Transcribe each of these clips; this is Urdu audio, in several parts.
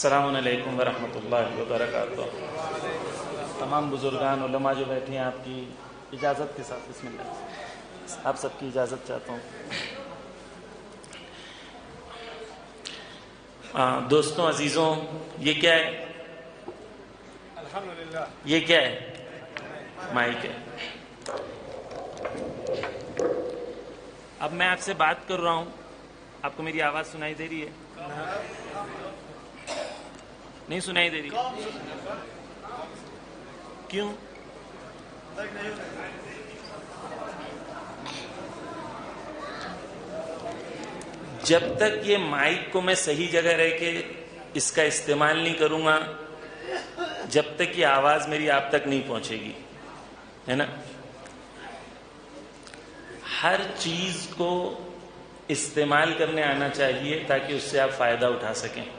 السلام علیکم ورحمۃ اللہ وبرکاتہ۔ تمام بزرگان علماء جو بیٹھے ہیں، آپ کی اجازت کے ساتھ بسم اللہ، آپ سب کی اجازت چاہتا ہوں۔ دوستوں عزیزوں، یہ کیا ہے؟ الحمدللہ یہ کیا ہے؟ مائک ہے۔ اب میں آپ سے بات کر رہا ہوں، آپ کو میری آواز سنائی دے رہی ہے؟ نہیں سنائی دے رہی؟ کیوں؟ جب تک یہ مائک کو میں صحیح جگہ رہ کے اس کا استعمال نہیں کروں گا، جب تک یہ آواز میری آپ تک نہیں پہنچے گی، ہے نا؟ ہر چیز کو استعمال کرنے آنا چاہیے تاکہ اس سے آپ فائدہ اٹھا سکیں۔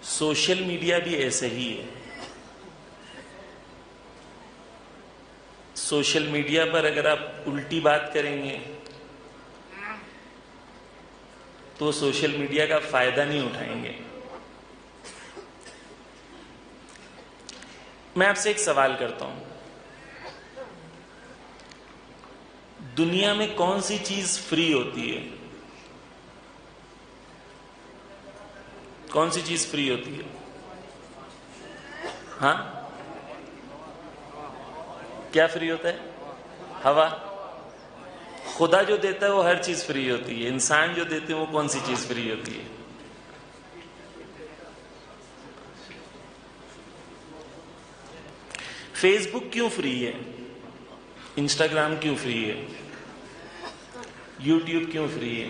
سوشل میڈیا بھی ایسے ہی ہے۔ سوشل میڈیا پر اگر آپ الٹی بات کریں گے تو سوشل میڈیا کا فائدہ نہیں اٹھائیں گے۔ میں آپ سے ایک سوال کرتا ہوں، دنیا میں کون سی چیز فری ہوتی ہے؟ کون سی چیز فری ہوتی ہے؟ ہاں، کیا فری ہوتا ہے؟ ہوا۔ خدا جو دیتا ہے وہ ہر چیز فری ہوتی ہے، انسان جو دیتے ہیں وہ کون سی چیز فری ہوتی ہے؟ فیس بک کیوں فری ہے؟ انسٹاگرام کیوں فری ہے؟ یوٹیوب کیوں فری ہے؟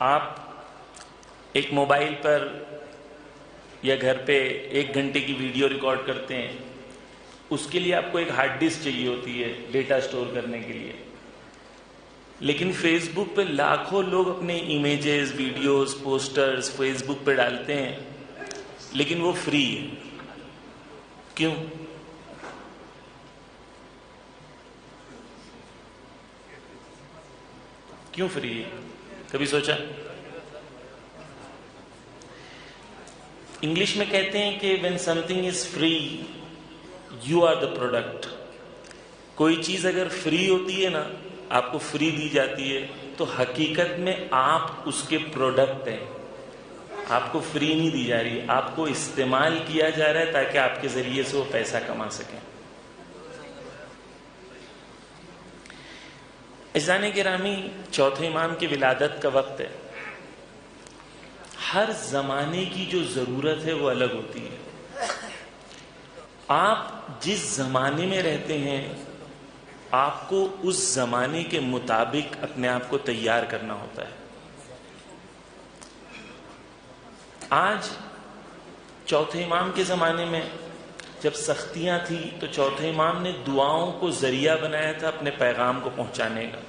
آپ ایک موبائل پر یا گھر پہ 1 گھنٹے کی ویڈیو ریکارڈ کرتے ہیں، اس کے لیے آپ کو ایک ہارڈ ڈسک چاہیے ہوتی ہے ڈیٹا سٹور کرنے کے لیے، لیکن فیس بک پہ لاکھوں لوگ اپنے امیجز، ویڈیوز، پوسٹرز فیس بک پہ ڈالتے ہیں، لیکن وہ فری ہے۔ کیوں؟ کیوں فری ہے؟ کبھی سوچا؟ انگلش میں کہتے ہیں کہ when something is free you are the product۔ کوئی چیز اگر فری ہوتی ہے نا، آپ کو فری دی جاتی ہے، تو حقیقت میں آپ اس کے پروڈکٹ ہیں۔ آپ کو فری نہیں دی جا رہی، آپ کو استعمال کیا جا رہا ہے تاکہ آپ کے ذریعے سے وہ پیسہ کما سکیں۔ عزیزان گرامی، چوتھے امام کی ولادت کا وقت ہے۔ ہر زمانے کی جو ضرورت ہے وہ الگ ہوتی ہے۔ آپ جس زمانے میں رہتے ہیں، آپ کو اس زمانے کے مطابق اپنے آپ کو تیار کرنا ہوتا ہے۔ آج چوتھے امام کے زمانے میں جب سختیاں تھیں تو چوتھے امام نے دعاؤں کو ذریعہ بنایا تھا اپنے پیغام کو پہنچانے کا۔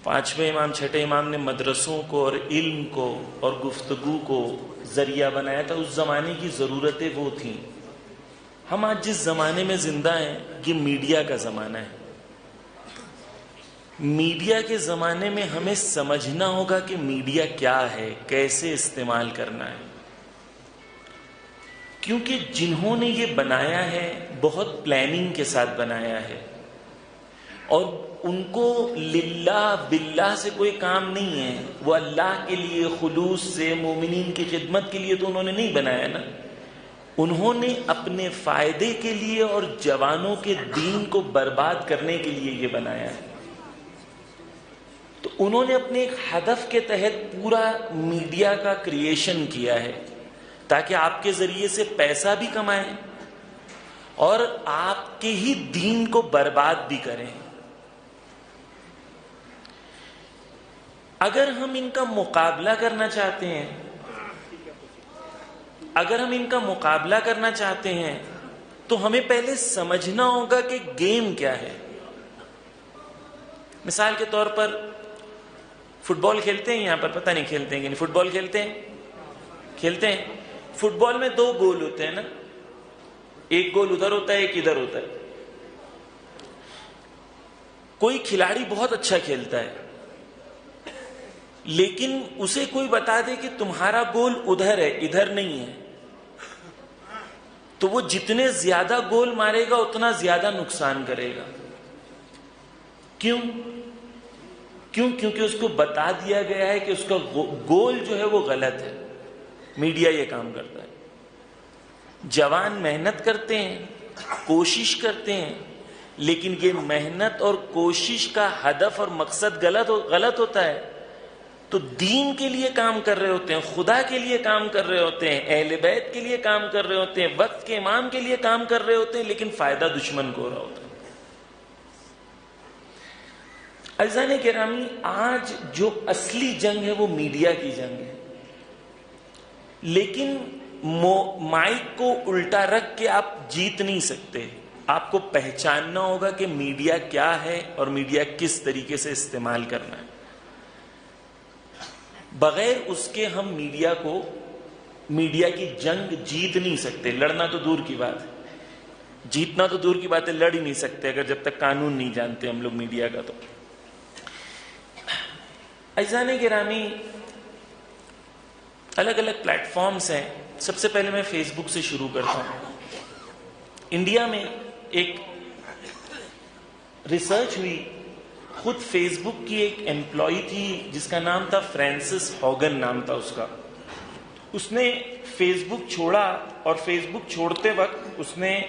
پانچویں امام، چھٹے امام نے مدرسوں کو اور علم کو اور گفتگو کو ذریعہ بنایا تھا۔ اس زمانے کی ضرورتیں وہ تھیں۔ ہم آج جس زمانے میں زندہ ہیں یہ میڈیا کا زمانہ ہے۔ میڈیا کے زمانے میں ہمیں سمجھنا ہوگا کہ میڈیا کیا ہے، کیسے استعمال کرنا ہے، کیونکہ جنہوں نے یہ بنایا ہے بہت پلاننگ کے ساتھ بنایا ہے، اور ان کو للہ باللہ سے کوئی کام نہیں ہے۔ وہ اللہ کے لیے خلوص سے مومنین کی خدمت کے لیے تو انہوں نے نہیں بنایا نا، انہوں نے اپنے فائدے کے لیے اور جوانوں کے دین کو برباد کرنے کے لیے یہ بنایا ہے۔ تو انہوں نے اپنے ایک ہدف کے تحت پورا میڈیا کا کریشن کیا ہے تاکہ آپ کے ذریعے سے پیسہ بھی کمائیں اور آپ کے ہی دین کو برباد بھی کریں۔ اگر ہم ان کا مقابلہ کرنا چاہتے ہیں، تو ہمیں پہلے سمجھنا ہوگا کہ گیم کیا ہے۔ مثال کے طور پر فٹ بال کھیلتے ہیں، یہاں پر پتہ نہیں کھیلتے ہیں کہ نہیں، فٹ بال کھیلتے ہیں۔ فٹ بال میں 2 گول ہوتے ہیں نا، ایک گول ادھر ہوتا ہے، ایک ادھر ہوتا ہے۔ کوئی کھلاڑی بہت اچھا کھیلتا ہے لیکن اسے کوئی بتا دے کہ تمہارا گول ادھر ہے ادھر نہیں ہے، تو وہ جتنے زیادہ گول مارے گا اتنا زیادہ نقصان کرے گا. کیوں؟ کیونکہ اس کو بتا دیا گیا ہے کہ اس کا گول جو ہے وہ غلط ہے. میڈیا یہ کام کرتا ہے. جوان محنت کرتے ہیں، کوشش کرتے ہیں، لیکن یہ محنت اور کوشش کا ہدف اور مقصد غلط ہوتا ہے. تو دین کے لیے کام کر رہے ہوتے ہیں، خدا کے لیے کام کر رہے ہوتے ہیں، اہل بیت کے لیے کام کر رہے ہوتے ہیں، وقت کے امام کے لیے کام کر رہے ہوتے ہیں، لیکن فائدہ دشمن کو ہو رہا ہوتا ہے. عزیزان گرامی، آج جو اصلی جنگ ہے وہ میڈیا کی جنگ ہے. لیکن مائک کو الٹا رکھ کے آپ جیت نہیں سکتے. آپ کو پہچاننا ہوگا کہ میڈیا کیا ہے اور میڈیا کس طریقے سے استعمال کرنا ہے. بغیر اس کے ہم میڈیا کی جنگ جیت نہیں سکتے. لڑنا تو دور کی بات ہے، جیتنا تو دور کی بات ہے، لڑ ہی نہیں سکتے اگر جب تک قانون نہیں جانتے ہم لوگ میڈیا کا. تو عزیزان گرامی، الگ الگ پلیٹ فارمز ہیں. سب سے پہلے میں فیس بک سے شروع کرتا ہوں. انڈیا میں ایک ریسرچ ہوئی. خود فیس بک کی ایک امپلائی تھی جس کا نام تھا فرانسس ہوگن نام تھا اس کا. اس نے فیس بک چھوڑا اور فیس بک چھوڑتے وقت اس نے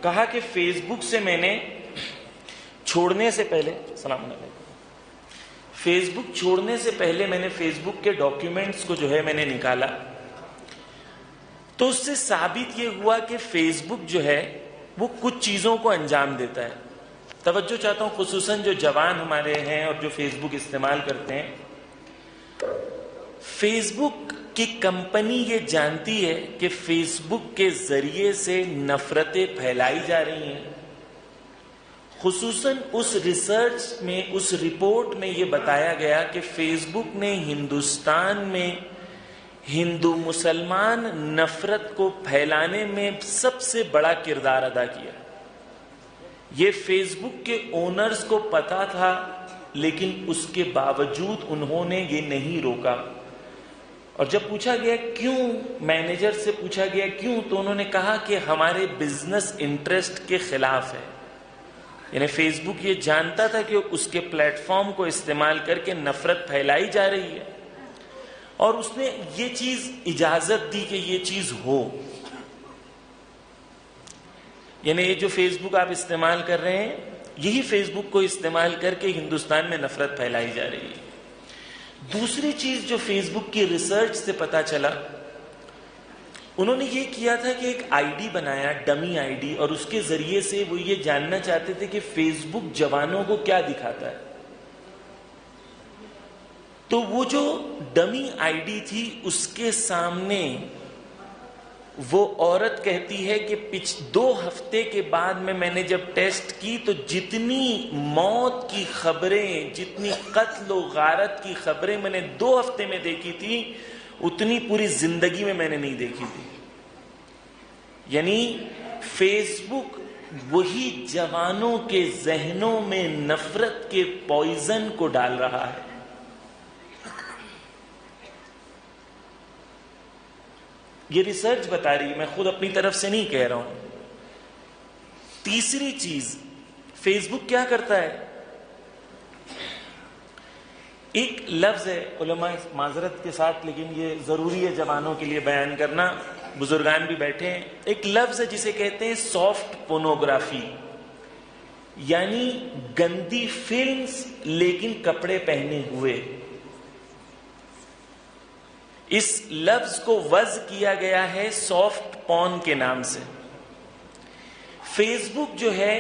کہا کہ فیس بک سے میں نے چھوڑنے سے پہلے فیس بک چھوڑنے سے پہلے میں نے فیس بک کے ڈاکیومنٹس کو جو ہے میں نے نکالا. تو اس سے ثابت یہ ہوا کہ فیس بک جو ہے وہ کچھ چیزوں کو انجام دیتا ہے. توجہ چاہتا ہوں خصوصاً جو جوان ہمارے ہیں اور جو فیس بک استعمال کرتے ہیں. فیس بک کی کمپنی یہ جانتی ہے کہ فیس بک کے ذریعے سے نفرتیں پھیلائی جا رہی ہیں. خصوصاً اس ریسرچ میں، اس رپورٹ میں یہ بتایا گیا کہ فیس بک نے ہندوستان میں ہندو مسلمان نفرت کو پھیلانے میں سب سے بڑا کردار ادا کیا. یہ فیس بک کے اونرز کو پتا تھا لیکن اس کے باوجود انہوں نے یہ نہیں روکا. اور جب پوچھا گیا کیوں، مینیجر سے پوچھا گیا کیوں، تو انہوں نے کہا کہ ہمارے بزنس انٹرسٹ کے خلاف ہے. یعنی فیس بک یہ جانتا تھا کہ اس کے پلیٹ فارم کو استعمال کر کے نفرت پھیلائی جا رہی ہے اور اس نے یہ چیز اجازت دی کہ یہ چیز ہو. یعنی یہ جو فیس بک آپ استعمال کر رہے ہیں، یہی فیس بک کو استعمال کر کے ہندوستان میں نفرت پھیلائی جا رہی ہے. دوسری چیز جو فیس بک کی ریسرچ سے پتا چلا، انہوں نے یہ کیا تھا کہ ایک آئی ڈی بنایا، ڈمی آئی ڈی، اور اس کے ذریعے سے وہ یہ جاننا چاہتے تھے کہ فیس بک جوانوں کو کیا دکھاتا ہے. تو وہ جو ڈمی آئی ڈی تھی اس کے سامنے وہ عورت کہتی ہے کہ 2 ہفتے کے بعد میں نے جب ٹیسٹ کی تو جتنی موت کی خبریں، جتنی قتل و غارت کی خبریں میں نے 2 ہفتے میں دیکھی تھی اتنی پوری زندگی میں نے نہیں دیکھی تھی. یعنی فیس بک وہی جوانوں کے ذہنوں میں نفرت کے پوائزن کو ڈال رہا ہے. یہ ریسرچ بتا رہی ہے، میں خود اپنی طرف سے نہیں کہہ رہا ہوں. تیسری چیز، فیس بک کیا کرتا ہے؟ ایک لفظ ہے، علماء معذرت کے ساتھ لیکن یہ ضروری ہے جوانوں کے لیے بیان کرنا، بزرگان بھی بیٹھے ہیں. ایک لفظ ہے جسے کہتے ہیں سافٹ پورنوگرافی، یعنی گندی فلمز لیکن کپڑے پہنے ہوئے. اس لفظ کو وضع کیا گیا ہے سافٹ پورن کے نام سے. فیس بک جو ہے،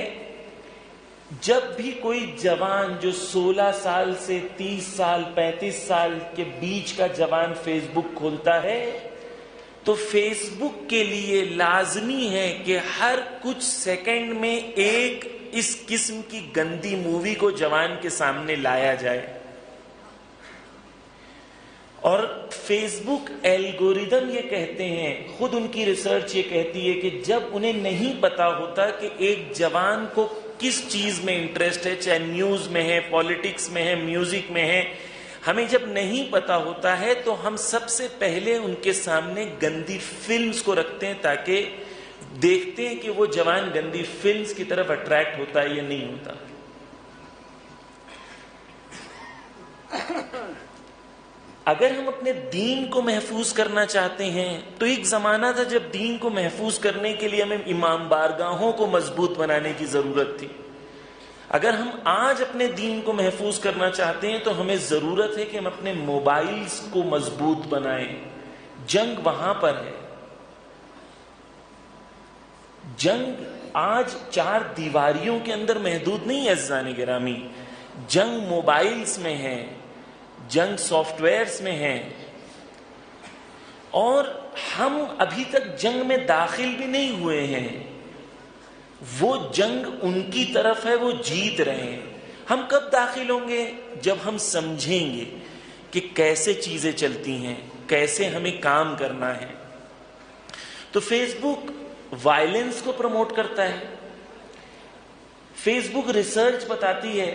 جب بھی کوئی جوان جو 16 سال سے 30 سال 35 سال کے بیچ کا جوان فیس بک کھولتا ہے تو فیس بک کے لیے لازمی ہے کہ ہر کچھ سیکنڈ میں ایک اس قسم کی گندی مووی کو جوان کے سامنے لایا جائے. اور فیس بک الگوریدم یہ کہتے ہیں، خود ان کی ریسرچ یہ کہتی ہے کہ جب انہیں نہیں پتا ہوتا کہ ایک جوان کو کس چیز میں انٹرسٹ ہے، چاہے نیوز میں ہے، پالیٹکس میں ہے، میوزک میں ہے، ہمیں جب نہیں پتا ہوتا ہے تو ہم سب سے پہلے ان کے سامنے گندی فلمز کو رکھتے ہیں تاکہ دیکھتے ہیں کہ وہ جوان گندی فلمز کی طرف اٹریکٹ ہوتا ہے یا نہیں ہوتا. اگر ہم اپنے دین کو محفوظ کرنا چاہتے ہیں تو ایک زمانہ تھا جب دین کو محفوظ کرنے کے لیے ہمیں امام بارگاہوں کو مضبوط بنانے کی ضرورت تھی. اگر ہم آج اپنے دین کو محفوظ کرنا چاہتے ہیں تو ہمیں ضرورت ہے کہ ہم اپنے موبائلز کو مضبوط بنائیں. جنگ وہاں پر ہے. جنگ آج 4 دیواریوں کے اندر محدود نہیں ہے عزیزان گرامی. جنگ موبائلز میں ہے، جنگ سافٹ ویئرز میں ہے، اور ہم ابھی تک جنگ میں داخل بھی نہیں ہوئے ہیں. وہ جنگ ان کی طرف ہے، وہ جیت رہے ہیں. ہم کب داخل ہوں گے؟ جب ہم سمجھیں گے کہ کیسے چیزیں چلتی ہیں، کیسے ہمیں کام کرنا ہے. تو فیس بک وائلنس کو پروموٹ کرتا ہے. فیس بک ریسرچ بتاتی ہے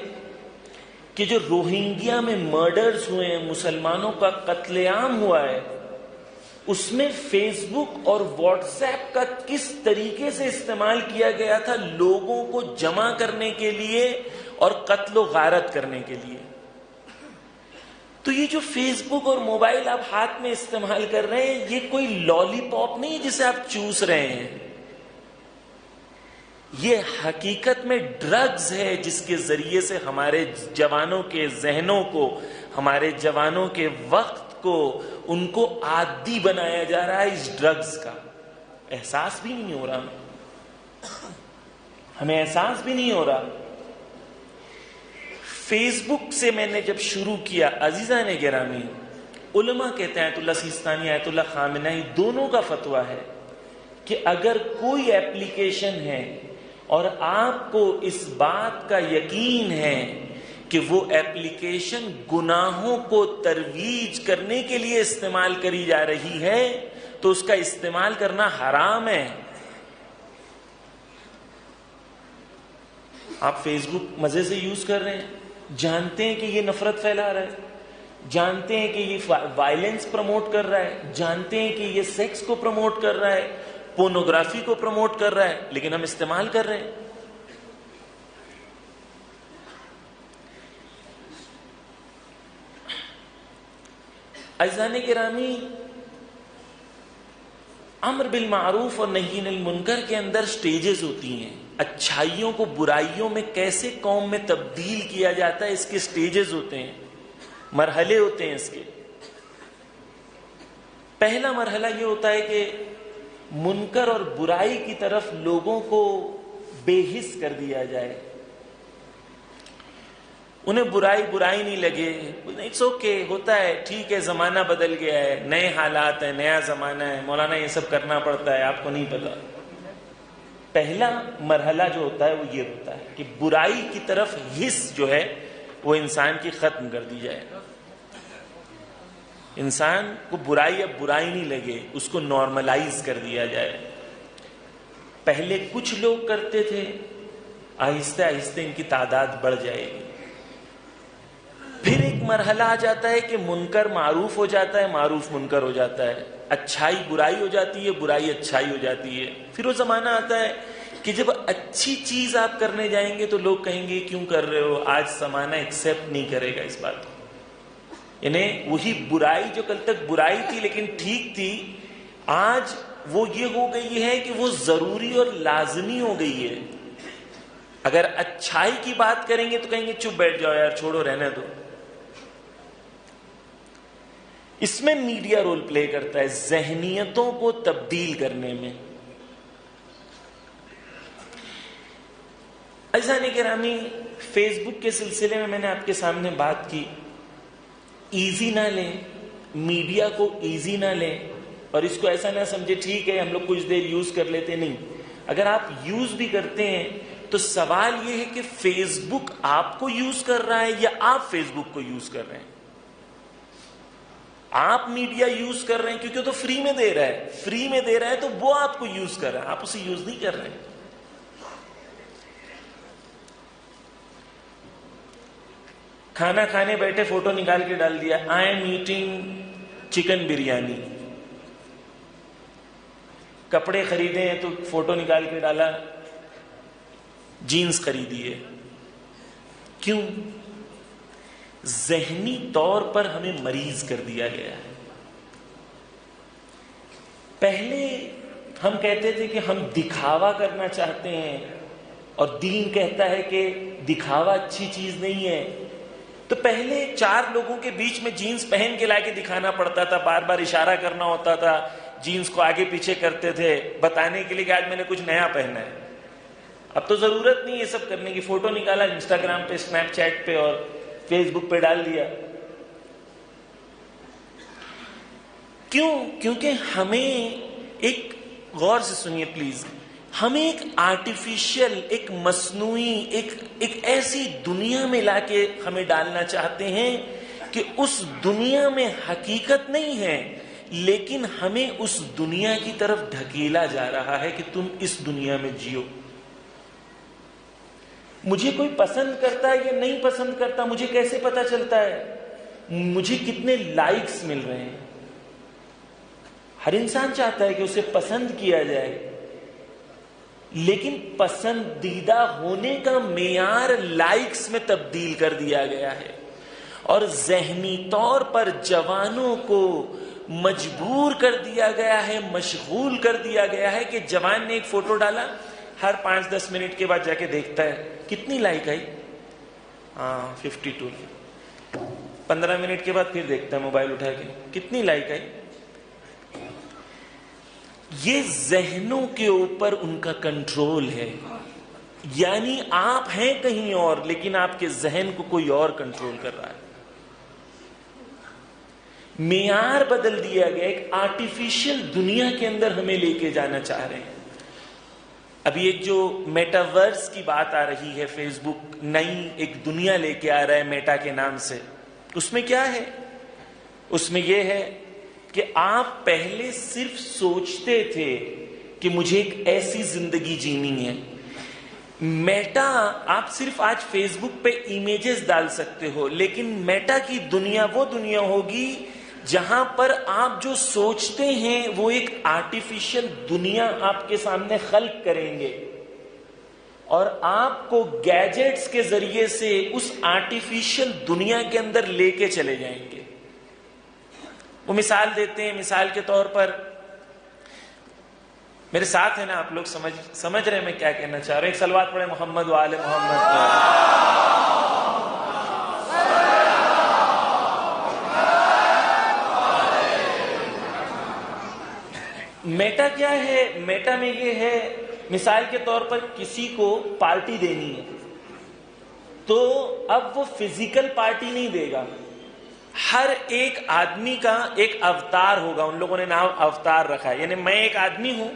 کہ جو روہنگیا میں مرڈرز ہوئے ہیں، مسلمانوں کا قتل عام ہوا ہے، اس میں فیس بک اور واٹس ایپ کا کس طریقے سے استعمال کیا گیا تھا لوگوں کو جمع کرنے کے لیے اور قتل و غارت کرنے کے لیے. تو یہ جو فیس بک اور موبائل آپ ہاتھ میں استعمال کر رہے ہیں، یہ کوئی لالی پاپ نہیں جسے آپ چوس رہے ہیں. یہ حقیقت میں ڈرگز ہے جس کے ذریعے سے ہمارے جوانوں کے ذہنوں کو، ہمارے جوانوں کے وقت کو، ان کو عادی بنایا جا رہا ہے اس ڈرگز کا. احساس بھی نہیں ہو رہا، ہمیں احساس بھی نہیں ہو رہا. فیس بک سے میں نے جب شروع کیا، عزیزان گرامی، علماء کہتے ہیں، آیت اللہ سیستانی، آیت اللہ خامنہئی، دونوں کا فتویٰ ہے کہ اگر کوئی ایپلیکیشن ہے اور آپ کو اس بات کا یقین ہے کہ وہ ایپلیکیشن گناہوں کو ترویج کرنے کے لیے استعمال کری جا رہی ہے تو اس کا استعمال کرنا حرام ہے. آپ فیس بک مزے سے یوز کر رہے ہیں، جانتے ہیں کہ یہ نفرت پھیلا رہا ہے، جانتے ہیں کہ یہ وائلنس پروموٹ کر رہا ہے، جانتے ہیں کہ یہ سیکس کو پروموٹ کر رہا ہے، پورنوگرافی کو پروموٹ کر رہا ہے، لیکن ہم استعمال کر رہے ہیں. عزیزان گرامی، امر بالمعروف اور نہی عن المنکر کے اندر سٹیجز ہوتی ہیں. اچھائیوں کو برائیوں میں کیسے قوم میں تبدیل کیا جاتا ہے، اس کے سٹیجز ہوتے ہیں، مرحلے ہوتے ہیں اس کے. پہلا مرحلہ یہ ہوتا ہے کہ منکر اور برائی کی طرف لوگوں کو بے حس کر دیا جائے. انہیں برائی نہیں لگے، اٹس اوکے، ہوتا ہے، ٹھیک ہے، زمانہ بدل گیا ہے، نئے حالات ہیں، نیا زمانہ ہے، مولانا یہ سب کرنا پڑتا ہے، آپ کو نہیں پتا. پہلا مرحلہ جو ہوتا ہے وہ یہ ہوتا ہے کہ برائی کی طرف حس جو ہے وہ انسان کی ختم کر دی جائے. انسان کو برائی اب برائی نہیں لگے، اس کو نارملائز کر دیا جائے. پہلے کچھ لوگ کرتے تھے، آہستہ آہستہ ان کی تعداد بڑھ جائے گی. پھر ایک مرحلہ آ جاتا ہے کہ منکر معروف ہو جاتا ہے، معروف منکر ہو جاتا ہے، اچھائی برائی ہو جاتی ہے، برائی اچھائی ہو جاتی ہے. پھر وہ زمانہ آتا ہے کہ جب اچھی چیز آپ کرنے جائیں گے تو لوگ کہیں گے کیوں کر رہے ہو، آج زمانہ ایکسیپٹ نہیں کرے گا اس بات کو. یعنی وہی برائی جو کل تک برائی تھی لیکن ٹھیک تھی، آج وہ یہ ہو گئی ہے کہ وہ ضروری اور لازمی ہو گئی ہے. اگر اچھائی کی بات کریں گے تو کہیں گے چپ بیٹھ جاؤ یار، چھوڑو، رہنے دو. اس میں میڈیا رول پلے کرتا ہے ذہنیتوں کو تبدیل کرنے میں. عزیزان گرامی، فیس بک کے سلسلے میں نے آپ کے سامنے بات کی. ایزی نہ لیں، میڈیا کو ایزی نہ لیں، اور اس کو ایسا نہ سمجھے ٹھیک ہے ہم لوگ کچھ دیر یوز کر لیتے. نہیں، اگر آپ یوز بھی کرتے ہیں تو سوال یہ ہے کہ فیس بک آپ کو یوز کر رہا ہے یا آپ فیس بک کو یوز کر رہے ہیں. آپ میڈیا یوز کر رہے ہیں کیونکہ وہ تو فری میں دے رہا ہے، فری میں دے رہا ہے تو وہ آپ کو یوز کر رہا ہے، آپ اسے یوز نہیں کر رہے ہیں. کھانا کھانے بیٹھے فوٹو نکال کے ڈال دیا, I am eating chicken biryani. کپڑے خریدے ہیں تو فوٹو نکال کے ڈالا جینز خریدی ہے. کیوں؟ ذہنی طور پر ہمیں مریض کر دیا گیا ہے. پہلے ہم کہتے تھے کہ ہم دکھاوا کرنا چاہتے ہیں, اور دین کہتا ہے کہ دکھاوا اچھی چیز نہیں ہے. تو پہلے 4 لوگوں کے بیچ میں جینز پہن کے لا کے دکھانا پڑتا تھا, بار بار اشارہ کرنا ہوتا تھا, جینز کو آگے پیچھے کرتے تھے بتانے کے لیے کہ آج میں نے کچھ نیا پہنا ہے. اب تو ضرورت نہیں یہ سب کرنے کی, فوٹو نکالا انسٹاگرام پہ, اسنیپ چیٹ پہ اور فیس بک پہ ڈال دیا. کیوں؟ کیونکہ ہمیں ایک, غور سے سنیے پلیز, ہمیں ایک آرٹیفیشل, ایک مصنوعی, ایک ایسی دنیا میں لا کے ہمیں ڈالنا چاہتے ہیں کہ اس دنیا میں حقیقت نہیں ہے, لیکن ہمیں اس دنیا کی طرف ڈھکیلا جا رہا ہے کہ تم اس دنیا میں جیو. مجھے کوئی پسند کرتا ہے یا نہیں پسند کرتا مجھے کیسے پتا چلتا ہے؟ مجھے کتنے لائکس مل رہے ہیں. ہر انسان چاہتا ہے کہ اسے پسند کیا جائے, لیکن پسندیدہ ہونے کا معیار لائکس میں تبدیل کر دیا گیا ہے, اور ذہنی طور پر جوانوں کو مجبور کر دیا گیا ہے, مشغول کر دیا گیا ہے کہ جوان نے ایک فوٹو ڈالا, ہر 5-10 منٹ کے بعد جا کے دیکھتا ہے کتنی لائک آئی, 52. 15 منٹ کے بعد پھر دیکھتا ہے موبائل اٹھا کے کتنی لائک آئی. یہ ذہنوں کے اوپر ان کا کنٹرول ہے. یعنی آپ ہیں کہیں اور, لیکن آپ کے ذہن کو کوئی اور کنٹرول کر رہا ہے. معیار بدل دیا گیا, ایک آرٹیفیشل دنیا کے اندر ہمیں لے کے جانا چاہ رہے ہیں. ابھی ایک جو میٹاورس کی بات آ رہی ہے, فیس بک نئی ایک دنیا لے کے آ رہا ہے میٹا کے نام سے. اس میں کیا ہے؟ اس میں یہ ہے کہ آپ پہلے صرف سوچتے تھے کہ مجھے ایک ایسی زندگی جینی ہے. میٹا, آپ صرف آج فیس بک پہ امیجز ڈال سکتے ہو, لیکن میٹا کی دنیا وہ دنیا ہوگی جہاں پر آپ جو سوچتے ہیں وہ ایک آرٹیفیشل دنیا آپ کے سامنے خلق کریں گے, اور آپ کو گیجٹس کے ذریعے سے اس آرٹیفیشل دنیا کے اندر لے کے چلے جائیں گے. وہ مثال دیتے ہیں, مثال کے طور پر میرے ساتھ ہے نا آپ لوگ, سمجھ رہے ہیں میں کیا کہنا چاہ رہا ہوں. ایک صلوات پڑھیں محمد و آل محمد. میٹا کیا ہے؟ میٹا میں یہ ہے, مثال کے طور پر کسی کو پارٹی دینی ہے تو اب وہ فزیکل پارٹی نہیں دے گا, ہر ایک آدمی کا ایک اوتار ہوگا. ان لوگوں نے نام اوتار رکھا ہے, یعنی میں ایک آدمی ہوں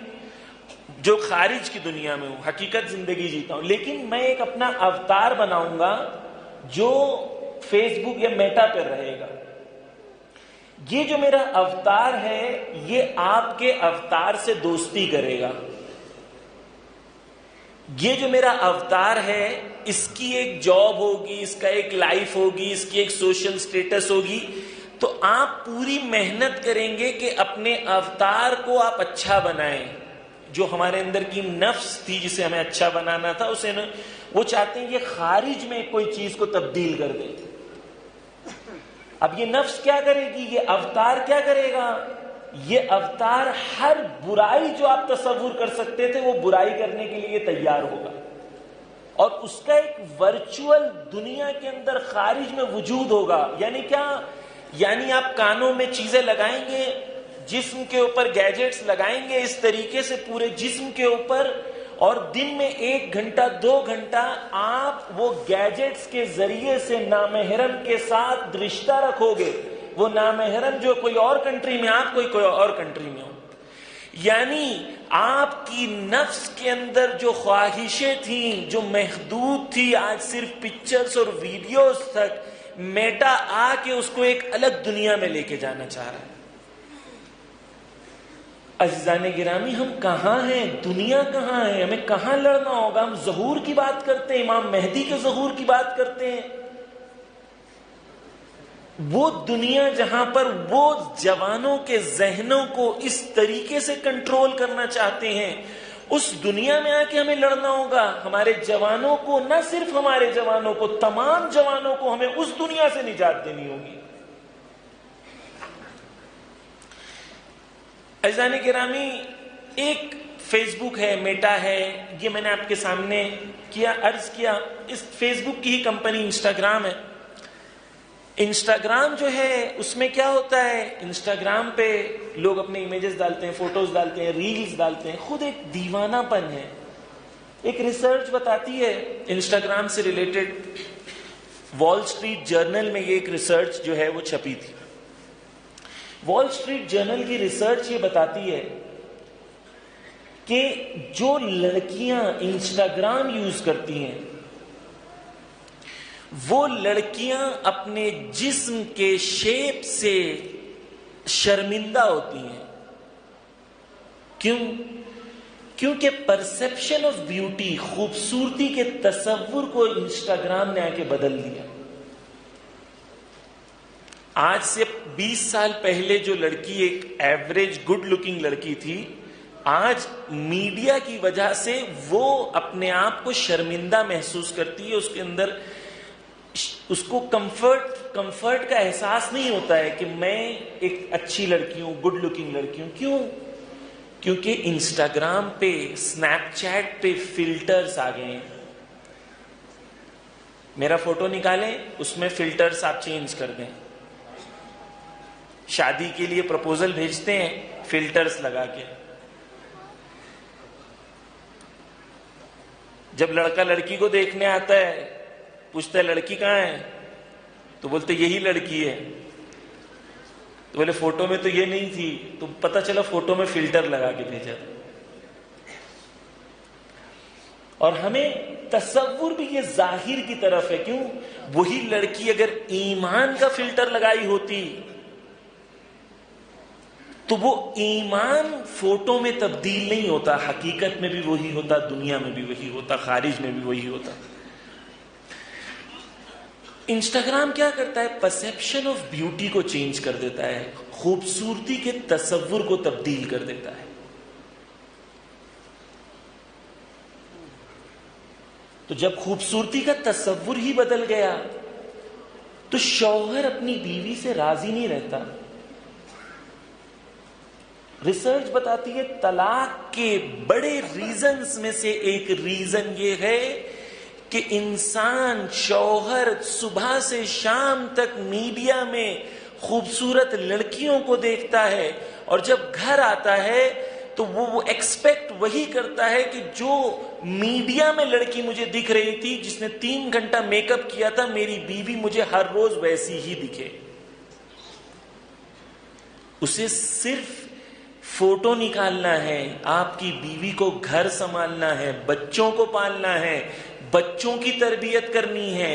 جو خارج کی دنیا میں ہوں, حقیقت زندگی جیتا ہوں, لیکن میں ایک اپنا اوتار بناؤں گا جو فیس بک یا میٹا پر رہے گا. یہ جو میرا اوتار ہے یہ آپ کے اوتار سے دوستی کرے گا. یہ جو میرا اوتار ہے اس کی ایک جاب ہوگی, اس کا ایک لائف ہوگی, اس کی ایک سوشل سٹیٹس ہوگی. تو آپ پوری محنت کریں گے کہ اپنے اوتار کو آپ اچھا بنائیں. جو ہمارے اندر کی نفس تھی جسے ہمیں اچھا بنانا تھا, اسے وہ چاہتے ہیں کہ خارج میں کوئی چیز کو تبدیل کر دیں. اب یہ نفس کیا کرے گی؟ یہ اوتار کیا کرے گا؟ یہ اوتار ہر برائی جو آپ تصور کر سکتے تھے وہ برائی کرنے کے لیے تیار ہوگا, اور اس کا ایک ورچوئل دنیا کے اندر خارج میں وجود ہوگا. یعنی کیا؟ یعنی آپ کانوں میں چیزیں لگائیں گے, جسم کے اوپر گیجٹس لگائیں گے اس طریقے سے پورے جسم کے اوپر, اور دن میں 1 گھنٹہ 2 گھنٹہ آپ وہ گیجٹس کے ذریعے سے نامحرم کے ساتھ رشتہ رکھو گے. وہ نامحرم جو کوئی اور کنٹری میں, آپ کوئی اور کنٹری میں ہو. یعنی آپ کی نفس کے اندر جو خواہشیں تھیں, جو محدود تھی, آج صرف پکچرز اور ویڈیوز تک, میٹا آ کے اس کو ایک الگ دنیا میں لے کے جانا چاہ رہا ہے. عزیزان گرامی, ہم کہاں ہیں؟ دنیا کہاں ہے؟ ہمیں کہاں لڑنا ہوگا؟ ہم ظہور کی بات کرتے ہیں, امام مہدی کے ظہور کی بات کرتے ہیں, وہ دنیا جہاں پر وہ جوانوں کے ذہنوں کو اس طریقے سے کنٹرول کرنا چاہتے ہیں، اس دنیا میں آ کے ہمیں لڑنا ہوگا. ہمارے جوانوں کو، نہ صرف ہمارے جوانوں کو، تمام جوانوں کو ہمیں اس دنیا سے نجات دینی ہوگی. عزیزان گرامی، ایک فیس بک ہے، میٹا ہے، یہ میں نے آپ کے سامنے عرض کیا. اس فیس بک کی ہی کمپنی انسٹاگرام ہے. انسٹاگرام جو ہے اس میں کیا ہوتا ہے، انسٹاگرام پہ لوگ اپنے امیجز ڈالتے ہیں، فوٹوز ڈالتے ہیں، ریلز ڈالتے ہیں. خود ایک دیوانہ پن ہے. ایک ریسرچ بتاتی ہے انسٹاگرام سے ریلیٹڈ، وال اسٹریٹ جرنل میں یہ ایک ریسرچ جو ہے وہ چھپی تھی. وال اسٹریٹ جرنل کی ریسرچ یہ بتاتی ہے کہ جو لڑکیاں انسٹاگرام یوز کرتی ہیں وہ لڑکیاں اپنے جسم کے شیپ سے شرمندہ ہوتی ہیں. کیوں؟ کیونکہ پرسپشن آف بیوٹی، خوبصورتی کے تصور کو انسٹاگرام نے آ کے بدل دیا. آج سے 20 سال پہلے جو لڑکی ایک ایوریج گڈ لکنگ لڑکی تھی، آج میڈیا کی وجہ سے وہ اپنے آپ کو شرمندہ محسوس کرتی ہے. اس کے اندر اس کو کمفرٹ کا احساس نہیں ہوتا ہے کہ میں ایک اچھی لڑکی ہوں، گڈ لکنگ لڑکی ہوں. کیوں؟ کیونکہ انسٹاگرام پہ، اسنیپ چیٹ پہ فلٹرز آ گئے ہیں. میرا فوٹو نکالیں، اس میں فلٹرز آپ چینج کر دیں. شادی کے لیے پرپوزل بھیجتے ہیں فلٹرز لگا کے. جب لڑکا لڑکی کو دیکھنے آتا ہے، پوچھتا ہے لڑکی کہاں ہے، تو بولتے یہی لڑکی ہے. تو بولے فوٹو میں تو یہ نہیں تھی، تو پتہ چلا فوٹو میں فلٹر لگا کے بھیجا. اور ہمیں تصور بھی یہ ظاہر کی طرف ہے. کیوں؟ وہی لڑکی اگر ایمان کا فلٹر لگائی ہوتی تو وہ ایمان فوٹو میں تبدیل نہیں ہوتا، حقیقت میں بھی وہی ہوتا، دنیا میں بھی وہی ہوتا، خارج میں بھی وہی ہوتا. انسٹاگرام کیا کرتا ہے؟ پرسپشن آف بیوٹی کو چینج کر دیتا ہے، خوبصورتی کے تصور کو تبدیل کر دیتا ہے. تو جب خوبصورتی کا تصور ہی بدل گیا تو شوہر اپنی بیوی سے راضی نہیں رہتا. ریسرچ بتاتی ہے طلاق کے بڑے ریزنز میں سے ایک ریزن یہ ہے کہ انسان، شوہر صبح سے شام تک میڈیا میں خوبصورت لڑکیوں کو دیکھتا ہے، اور جب گھر آتا ہے تو وہ ایکسپیکٹ وہی کرتا ہے کہ جو میڈیا میں لڑکی مجھے دکھ رہی تھی، جس نے 3 گھنٹہ میک اپ کیا تھا، میری بیوی مجھے ہر روز ویسی ہی دکھے. اسے صرف فوٹو نکالنا ہے، آپ کی بیوی کو گھر سنبھالنا ہے، بچوں کو پالنا ہے، بچوں کی تربیت کرنی ہے.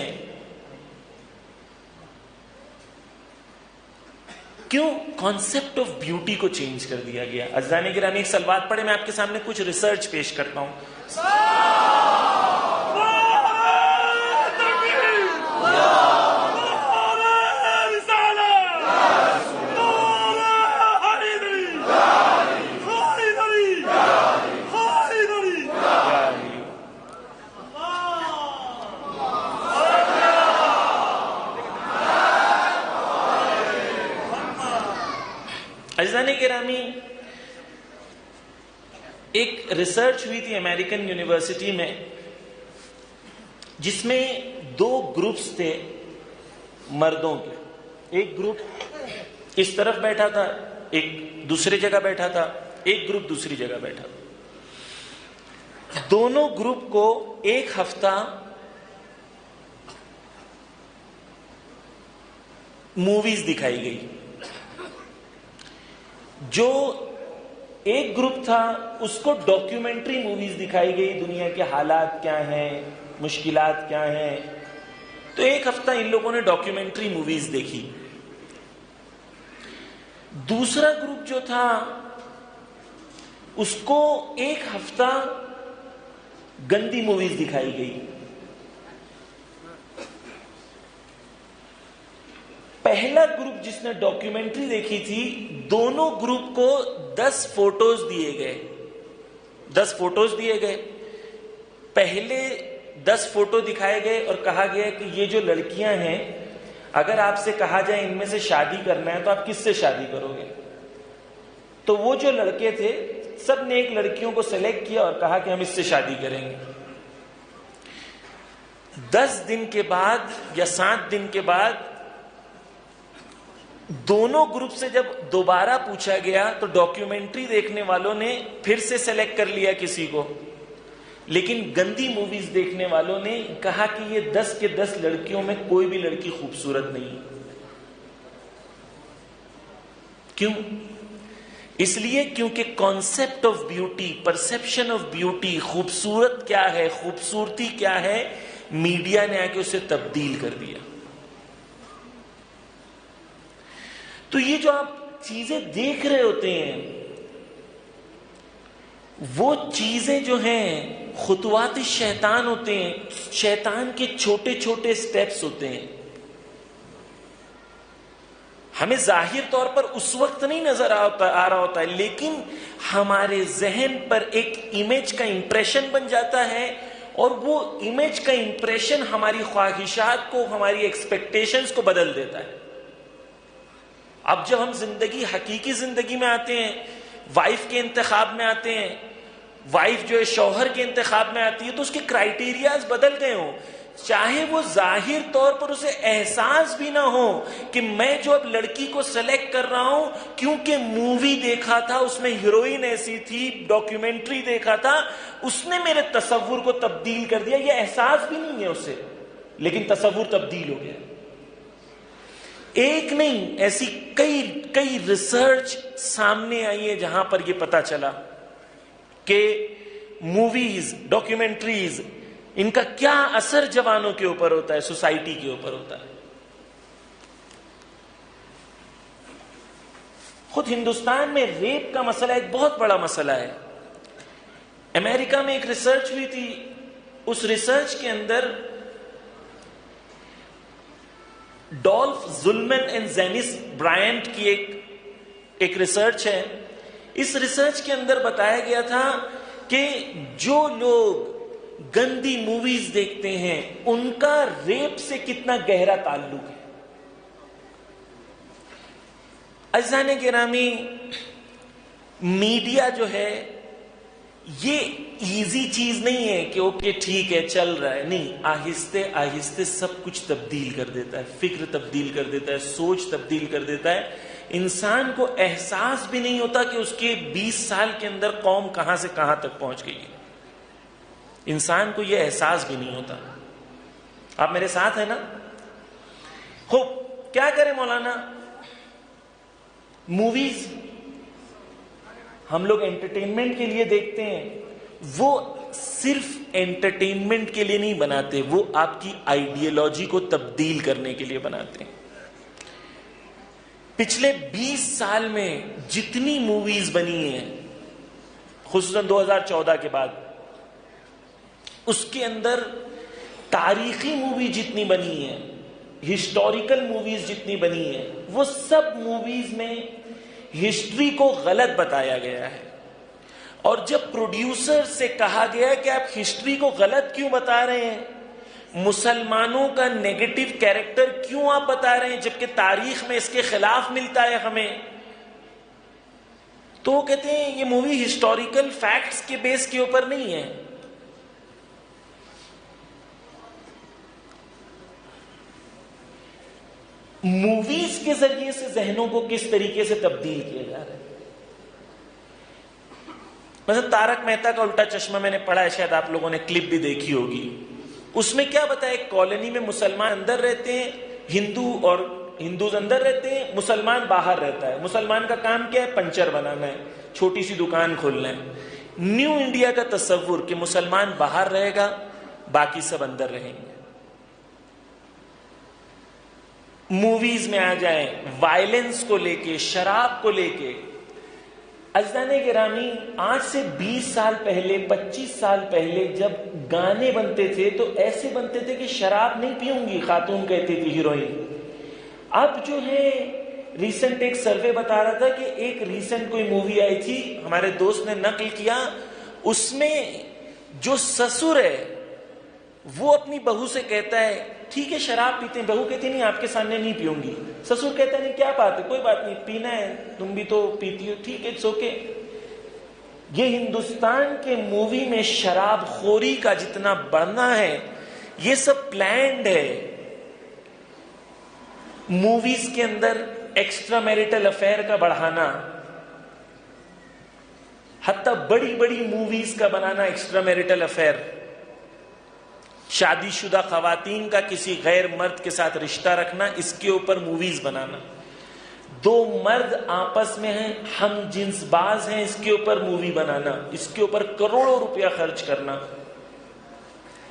کیوں؟ کانسیپٹ آف بیوٹی کو چینج کر دیا گیا. عزیزان گرامی، ایک سلوات پڑھے، میں آپ کے سامنے کچھ ریسرچ پیش کرتا ہوں. عزیزان گرامی، ایک ریسرچ ہوئی تھی امریکن یونیورسٹی میں، جس میں 2 گروپس تھے مردوں کے. ایک گروپ اس طرف بیٹھا تھا، ایک دوسری جگہ بیٹھا تھا، ایک گروپ دوسری جگہ بیٹھا تھا. دونوں گروپ کو ایک ہفتہ موویز دکھائی گئی. جو ایک گروپ تھا اس کو ڈاکیومنٹری موویز دکھائی گئی، دنیا کے حالات کیا ہیں، مشکلات کیا ہیں. تو ایک ہفتہ ان لوگوں نے ڈاکیومنٹری موویز دیکھی. دوسرا گروپ جو تھا اس کو ایک ہفتہ گندی موویز دکھائی گئی. پہلا گروپ جس نے ڈاکیومنٹری دیکھی تھی، دونوں گروپ کو 10 فوٹوز دیے گئے. 10 فوٹوز دیے گئے. پہلے 10 فوٹو دکھائے گئے اور کہا گیا کہ یہ جو لڑکیاں ہیں، اگر آپ سے کہا جائے ان میں سے شادی کرنا ہے تو آپ کس سے شادی کرو گے؟ تو وہ جو لڑکے تھے سب نے ایک لڑکیوں کو سلیکٹ کیا اور کہا کہ ہم اس سے شادی کریں گے. 10 دن کے بعد یا 7 دن کے بعد دونوں گروپ سے جب دوبارہ پوچھا گیا تو ڈاکیومنٹری دیکھنے والوں نے پھر سے سلیکٹ کر لیا کسی کو، لیکن گندی موویز دیکھنے والوں نے کہا کہ یہ 10 کے 10 لڑکیوں میں کوئی بھی لڑکی خوبصورت نہیں. کیوں؟ اس لیے کیونکہ concept of beauty, perception of beauty, خوبصورت کیا ہے، خوبصورتی کیا ہے، میڈیا نے آ کے اسے تبدیل کر دیا. تو یہ جو آپ چیزیں دیکھ رہے ہوتے ہیں، وہ چیزیں جو ہیں خطوات شیطان ہوتے ہیں، شیطان کے چھوٹے چھوٹے سٹیپس ہوتے ہیں. ہمیں ظاہر طور پر اس وقت نہیں نظر آ رہا ہوتا ہے، لیکن ہمارے ذہن پر ایک امیج کا امپریشن بن جاتا ہے، اور وہ امیج کا امپریشن ہماری خواہشات کو، ہماری ایکسپیکٹیشنز کو بدل دیتا ہے. اب جب ہم حقیقی زندگی میں آتے ہیں، وائف کے انتخاب میں آتے ہیں، وائف جو ہے شوہر کے انتخاب میں آتی ہے، تو اس کے کرائیٹیریاز بدل گئے ہوں. چاہے وہ ظاہر طور پر اسے احساس بھی نہ ہو کہ میں جو اب لڑکی کو سلیکٹ کر رہا ہوں کیونکہ مووی دیکھا تھا، اس میں ہیروئن ایسی تھی، ڈاکیومنٹری دیکھا تھا، اس نے میرے تصور کو تبدیل کر دیا. یہ احساس بھی نہیں ہے اسے، لیکن تصور تبدیل ہو گیا. ایک نہیں، ایسی کئی ریسرچ سامنے آئی ہے جہاں پر یہ پتا چلا کہ موویز، ڈاکیومنٹریز، ان کا کیا اثر جوانوں کے اوپر ہوتا ہے، سوسائٹی کے اوپر ہوتا ہے. خود ہندوستان میں ریپ کا مسئلہ ایک بہت بڑا مسئلہ ہے. امریکہ میں ایک ریسرچ ہوئی تھی، اس ریسرچ کے اندر ڈولف زلمن اینڈ زینس برائنٹ کی ایک ریسرچ ہے. اس ریسرچ کے اندر بتایا گیا تھا کہ جو لوگ گندی موویز دیکھتے ہیں ان کا ریپ سے کتنا گہرا تعلق ہے. عزیزان گرامی، میڈیا جو ہے یہ ایزی چیز نہیں ہے کہ اوکے ٹھیک ہے چل رہا ہے. نہیں، آہستہ آہستہ سب کچھ تبدیل کر دیتا ہے، فکر تبدیل کر دیتا ہے، سوچ تبدیل کر دیتا ہے. انسان کو احساس بھی نہیں ہوتا کہ اس کے 20 سال کے اندر قوم کہاں سے کہاں تک پہنچ گئی ہے. انسان کو یہ احساس بھی نہیں ہوتا. آپ میرے ساتھ ہیں نا؟ خوب، کیا کریں مولانا؟ موویز ہم لوگ انٹرٹینمنٹ کے لیے دیکھتے ہیں، وہ صرف انٹرٹینمنٹ کے لیے نہیں بناتے، وہ آپ کی آئیڈیالوجی کو تبدیل کرنے کے لیے بناتے ہیں. پچھلے 20 سال میں جتنی موویز بنی ہیں، خصوصاً 2014 کے بعد، اس کے اندر تاریخی مووی جتنی بنی ہیں، ہسٹوریکل موویز جتنی بنی ہیں، وہ سب موویز میں ہسٹری کو غلط بتایا گیا ہے. اور جب پروڈیوسر سے کہا گیا کہ آپ ہسٹری کو غلط کیوں بتا رہے ہیں، مسلمانوں کا نیگیٹو کیریکٹر کیوں آپ بتا رہے ہیں جبکہ تاریخ میں اس کے خلاف ملتا ہے ہمیں، تو وہ کہتے ہیں یہ مووی ہسٹوریکل فیکٹس کے بیس کے اوپر نہیں ہے. موویز کے ذریعے سے ذہنوں کو کس طریقے سے تبدیل کیا جا رہا ہے. مثلا تارک مہتا کا الٹا چشمہ میں نے پڑھا ہے، شاید آپ لوگوں نے کلپ بھی دیکھی ہوگی. اس میں کیا بتایا، ایک کالونی میں مسلمان اندر رہتے ہیں، ہندوز اندر رہتے ہیں، مسلمان باہر رہتا ہے. مسلمان کا کام کیا ہے؟ پنچر بنانا ہے، چھوٹی سی دکان کھولنا ہے. نیو انڈیا کا تصور کہ مسلمان باہر رہے گا، باقی سب اندر رہیں گے. موویز میں آ جائیں، وائلنس کو لے کے، شراب کو لے کے. عزیزان گرامی، آج سے 20 سال پہلے، 25 سال پہلے جب گانے بنتے تھے تو ایسے بنتے تھے کہ شراب نہیں پیوں گی، خاتون کہتی تھی ہیروئن. اب جو ہے ریسنٹ ایک سروے بتا رہا تھا کہ ایک ریسنٹ کوئی مووی آئی تھی، ہمارے دوست نے نقل کیا، اس میں جو سسر ہے وہ اپنی بہو سے کہتا ہے ٹھیک ہے شراب پیتے ہیں، بہو کہتی نہیں آپ کے سامنے نہیں پیوں گی، سسر کہتا ہے نہیں کیا بات ہے، کوئی بات نہیں، پینا ہے تم بھی تو پیتی ہو، ٹھیک ہے اٹس اوکے۔ یہ ہندوستان کے مووی میں شراب خوری کا جتنا بڑھنا ہے یہ سب پلانڈ ہے۔ موویز کے اندر ایکسٹرا میریٹل افیئر کا بڑھانا، حتیٰ بڑی بڑی موویز کا بنانا ایکسٹرا میریٹل افیئر، شادی شدہ خواتین کا کسی غیر مرد کے ساتھ رشتہ رکھنا، اس کے اوپر موویز بنانا، دو مرد آپس میں ہیں ہم جنس باز ہیں اس کے اوپر مووی بنانا، اس کے اوپر کروڑوں روپیہ خرچ کرنا۔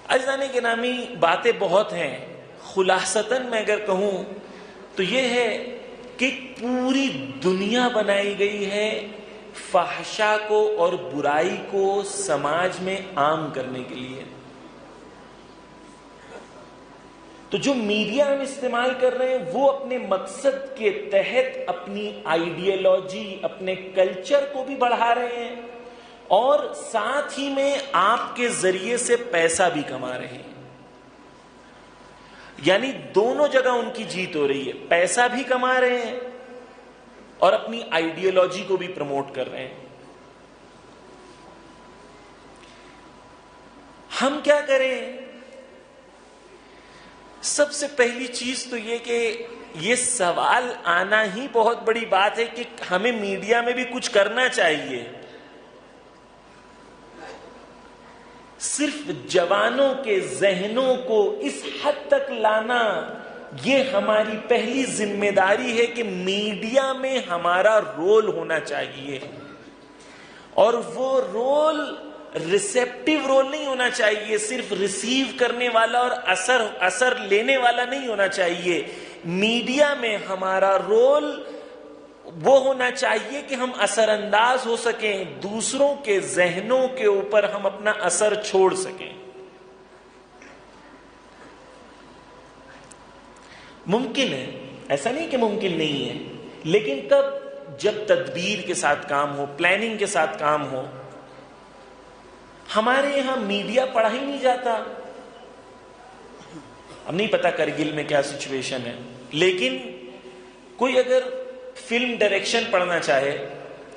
عزیزان گرامی باتیں بہت ہیں، خلاصتاً میں اگر کہوں تو یہ ہے کہ پوری دنیا بنائی گئی ہے فحشا کو اور برائی کو سماج میں عام کرنے کے لیے۔ تو جو میڈیا ہم استعمال کر رہے ہیں وہ اپنے مقصد کے تحت اپنی آئیڈیالوجی، اپنے کلچر کو بھی بڑھا رہے ہیں اور ساتھ ہی میں آپ کے ذریعے سے پیسہ بھی کما رہے ہیں، یعنی دونوں جگہ ان کی جیت ہو رہی ہے، پیسہ بھی کما رہے ہیں اور اپنی آئیڈیالوجی کو بھی پروموٹ کر رہے ہیں۔ ہم کیا کریں؟ سب سے پہلی چیز تو یہ کہ یہ سوال آنا ہی بہت بڑی بات ہے کہ ہمیں میڈیا میں بھی کچھ کرنا چاہیے۔ صرف جوانوں کے ذہنوں کو اس حد تک لانا یہ ہماری پہلی ذمہ داری ہے کہ میڈیا میں ہمارا رول ہونا چاہیے، اور وہ رول ریسیپٹیو رول نہیں ہونا چاہیے، صرف ریسیو کرنے والا اور اثر لینے والا نہیں ہونا چاہیے۔ میڈیا میں ہمارا رول وہ ہونا چاہیے کہ ہم اثر انداز ہو سکیں، دوسروں کے ذہنوں کے اوپر ہم اپنا اثر چھوڑ سکیں۔ ممکن ہے، ایسا نہیں کہ ممکن نہیں ہے، لیکن کب؟ جب تدبیر کے ساتھ کام ہو، پلاننگ کے ساتھ کام ہو۔ ہمارے یہاں میڈیا پڑھا ہی نہیں جاتا۔ اب نہیں پتا کرگل میں کیا سچویشن ہے، لیکن کوئی اگر فلم ڈائریکشن پڑھنا چاہے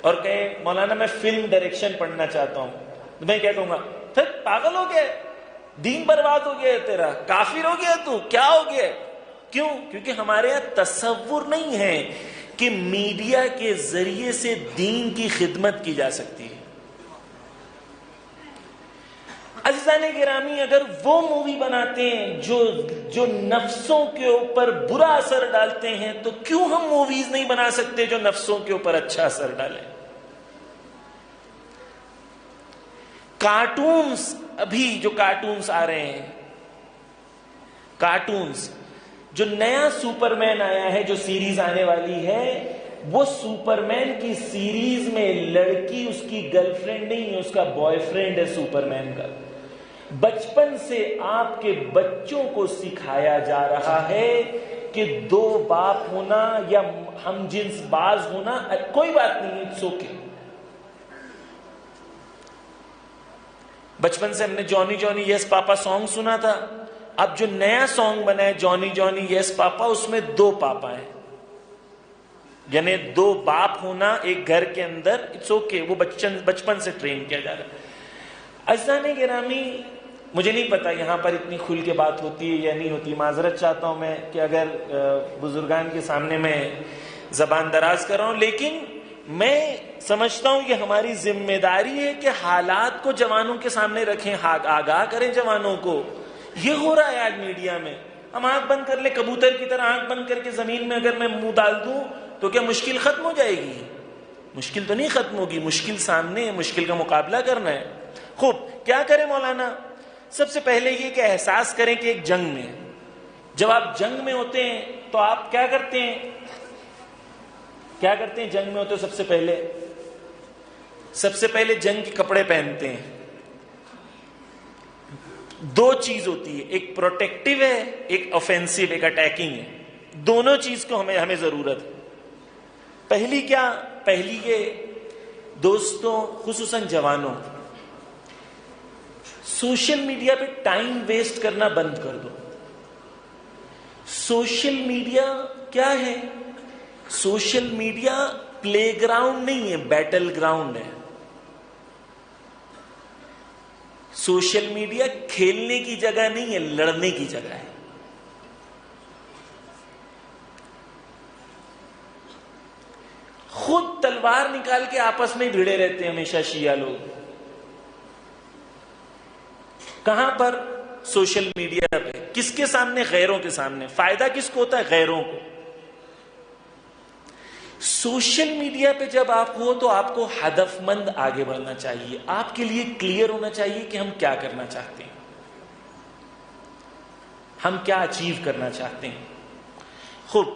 اور کہے مولانا میں فلم ڈائریکشن پڑھنا چاہتا ہوں، تو میں کیا کہوں گا؟ پھر پاگل ہو گیا، دین برباد ہو گیا تیرا، کافر ہو گیا تو، کیا ہو گیا؟ کیوں؟ کیونکہ ہمارے یہاں تصور نہیں ہے کہ میڈیا کے ذریعے سے دین کی خدمت کی جا سکتی ہے۔ عزیزان گرامی اگر وہ مووی بناتے ہیں جو نفسوں کے اوپر برا اثر ڈالتے ہیں، تو کیوں ہم موویز نہیں بنا سکتے جو نفسوں کے اوپر اچھا اثر ڈالیں؟ کارٹونز، ابھی جو کارٹونز آ رہے ہیں، کارٹونز جو نیا سپرمین آیا ہے، جو سیریز آنے والی ہے، وہ سپرمین کی سیریز میں لڑکی اس کی گرل فرینڈ نہیں ہے، اس کا بوائے فرینڈ ہے سپرمین کا۔ بچپن سے آپ کے بچوں کو سکھایا جا رہا ہے کہ دو باپ ہونا یا ہم جنس باز ہونا کوئی بات نہیں، اٹس اوکے۔ بچپن سے ہم نے جانی جانی یس پاپا سانگ سنا تھا، اب جو نیا سانگ بنا ہے جانی جانی یس پاپا، اس میں دو پاپا ہیں، یعنی دو باپ ہونا ایک گھر کے اندر، اٹس اوکے، وہ بچپن سے ٹرین کیا جا رہا ہے۔ عزیزان گرامی مجھے نہیں پتا یہاں پر اتنی کھل کے بات ہوتی ہے یا نہیں ہوتی، معذرت چاہتا ہوں میں کہ اگر بزرگان کے سامنے میں زبان دراز کر رہا ہوں، لیکن میں سمجھتا ہوں یہ ہماری ذمہ داری ہے کہ حالات کو جوانوں کے سامنے رکھیں، آگاہ کریں جوانوں کو۔ یہ ہو رہا ہے آج میڈیا میں، ہم آنکھ بند کر لیں، کبوتر کی طرح آنکھ بند کر کے زمین میں اگر میں منہ ڈال دوں تو کیا مشکل ختم ہو جائے گی؟ مشکل تو نہیں ختم ہوگی، مشکل سامنے ہے، مشکل کا مقابلہ کرنا ہے۔ خوب، کیا کریں مولانا؟ سب سے پہلے یہ کہ احساس کریں کہ ایک جنگ میں، جب آپ جنگ میں ہوتے ہیں تو آپ کیا کرتے ہیں؟ کیا کرتے ہیں جنگ میں ہوتے؟ سب سے پہلے جنگ کے کپڑے پہنتے ہیں۔ دو چیز ہوتی ہے، ایک پروٹیکٹیو ہے، ایک آفینسو، ایک اٹیکنگ ہے، دونوں چیز کو ہمیں ضرورت ہے. پہلی کیا؟ پہلی یہ دوستوں خصوصاً جوانوں، سوشل میڈیا پہ ٹائم ویسٹ کرنا بند کر دو. سوشل میڈیا کیا ہے؟ سوشل میڈیا پلے گراؤنڈ نہیں ہے، بیٹل گراؤنڈ ہے. سوشل میڈیا کھیلنے کی جگہ نہیں ہے، لڑنے کی جگہ ہے. خود تلوار نکال کے آپس میں بھیڑے رہتے ہیں ہمیشہ شیعہ لوگ. کہاں پر؟ سوشل میڈیا پہ. کس کے سامنے؟ غیروں کے سامنے. فائدہ کس کو ہوتا ہے؟ غیروں کو. سوشل میڈیا پہ جب آپ ہو تو آپ کو ہدف مند آگے بڑھنا چاہیے. آپ کے لیے کلیئر ہونا چاہیے کہ ہم کیا کرنا چاہتے ہیں، ہم کیا اچیو کرنا چاہتے ہیں. خوب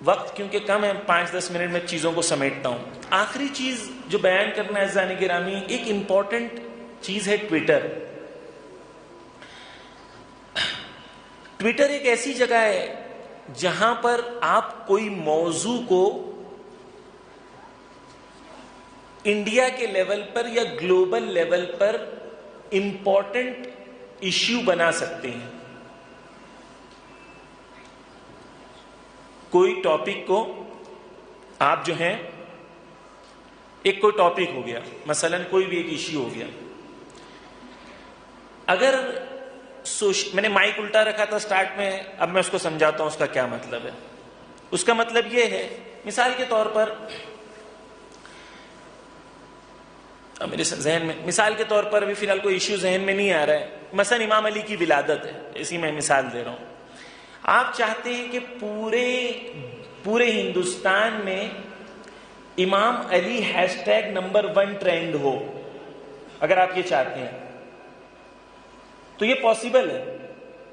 وقت کیونکہ کم ہے، 5-10 منٹ میں چیزوں کو سمیٹتا ہوں. آخری چیز جو بیان کرنا ہے عزیزان گرامی، ایک امپورٹنٹ چیز ہے ٹویٹر. ٹویٹر ایک ایسی جگہ ہے جہاں پر آپ کوئی موضوع کو انڈیا کے لیول پر یا گلوبل لیول پر امپورٹنٹ ایشو بنا سکتے ہیں. کوئی ٹاپک کو آپ جو ہیں، ایک کوئی ٹاپک ہو گیا، مثلا کوئی بھی ایک ایشو ہو گیا، اگر میں نے مائک الٹا رکھا تھا سٹارٹ میں، اب میں اس کو سمجھاتا ہوں اس کا کیا مطلب ہے. اس کا مطلب یہ ہے، مثال کے طور پر میرے ذہن میں، مثال کے طور پر ابھی فی الحال کوئی ایشو ذہن میں نہیں آ رہا ہے، مثلا امام علی کی ولادت ہے، اسی میں مثال دے رہا ہوں. آپ چاہتے ہیں کہ پورے ہندوستان میں امام علی #, نمبر 1 ٹرینڈ ہو. اگر آپ یہ چاہتے ہیں تو یہ پاسبل ہے،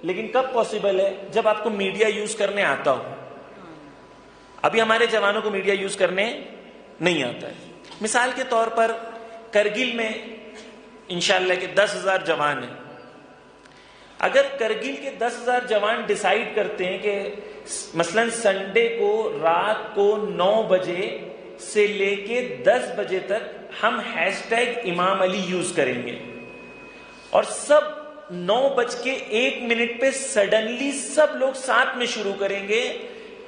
لیکن کب پاسبل ہے؟ جب آپ کو میڈیا یوز کرنے آتا ہو. ابھی ہمارے جوانوں کو میڈیا یوز کرنے نہیں آتا ہے. مثال کے طور پر کرگل میں انشاءاللہ کہ 10,000 جوان ہیں. اگر کرگل کے 10,000 جوان ڈیسائیڈ کرتے ہیں کہ مثلا سنڈے کو رات کو 9 بجے سے لے کے 10 بجے تک ہم #, امام علی یوز کریں گے، اور سب 9:01 پہ سڈنلی سب لوگ ساتھ میں شروع کریں گے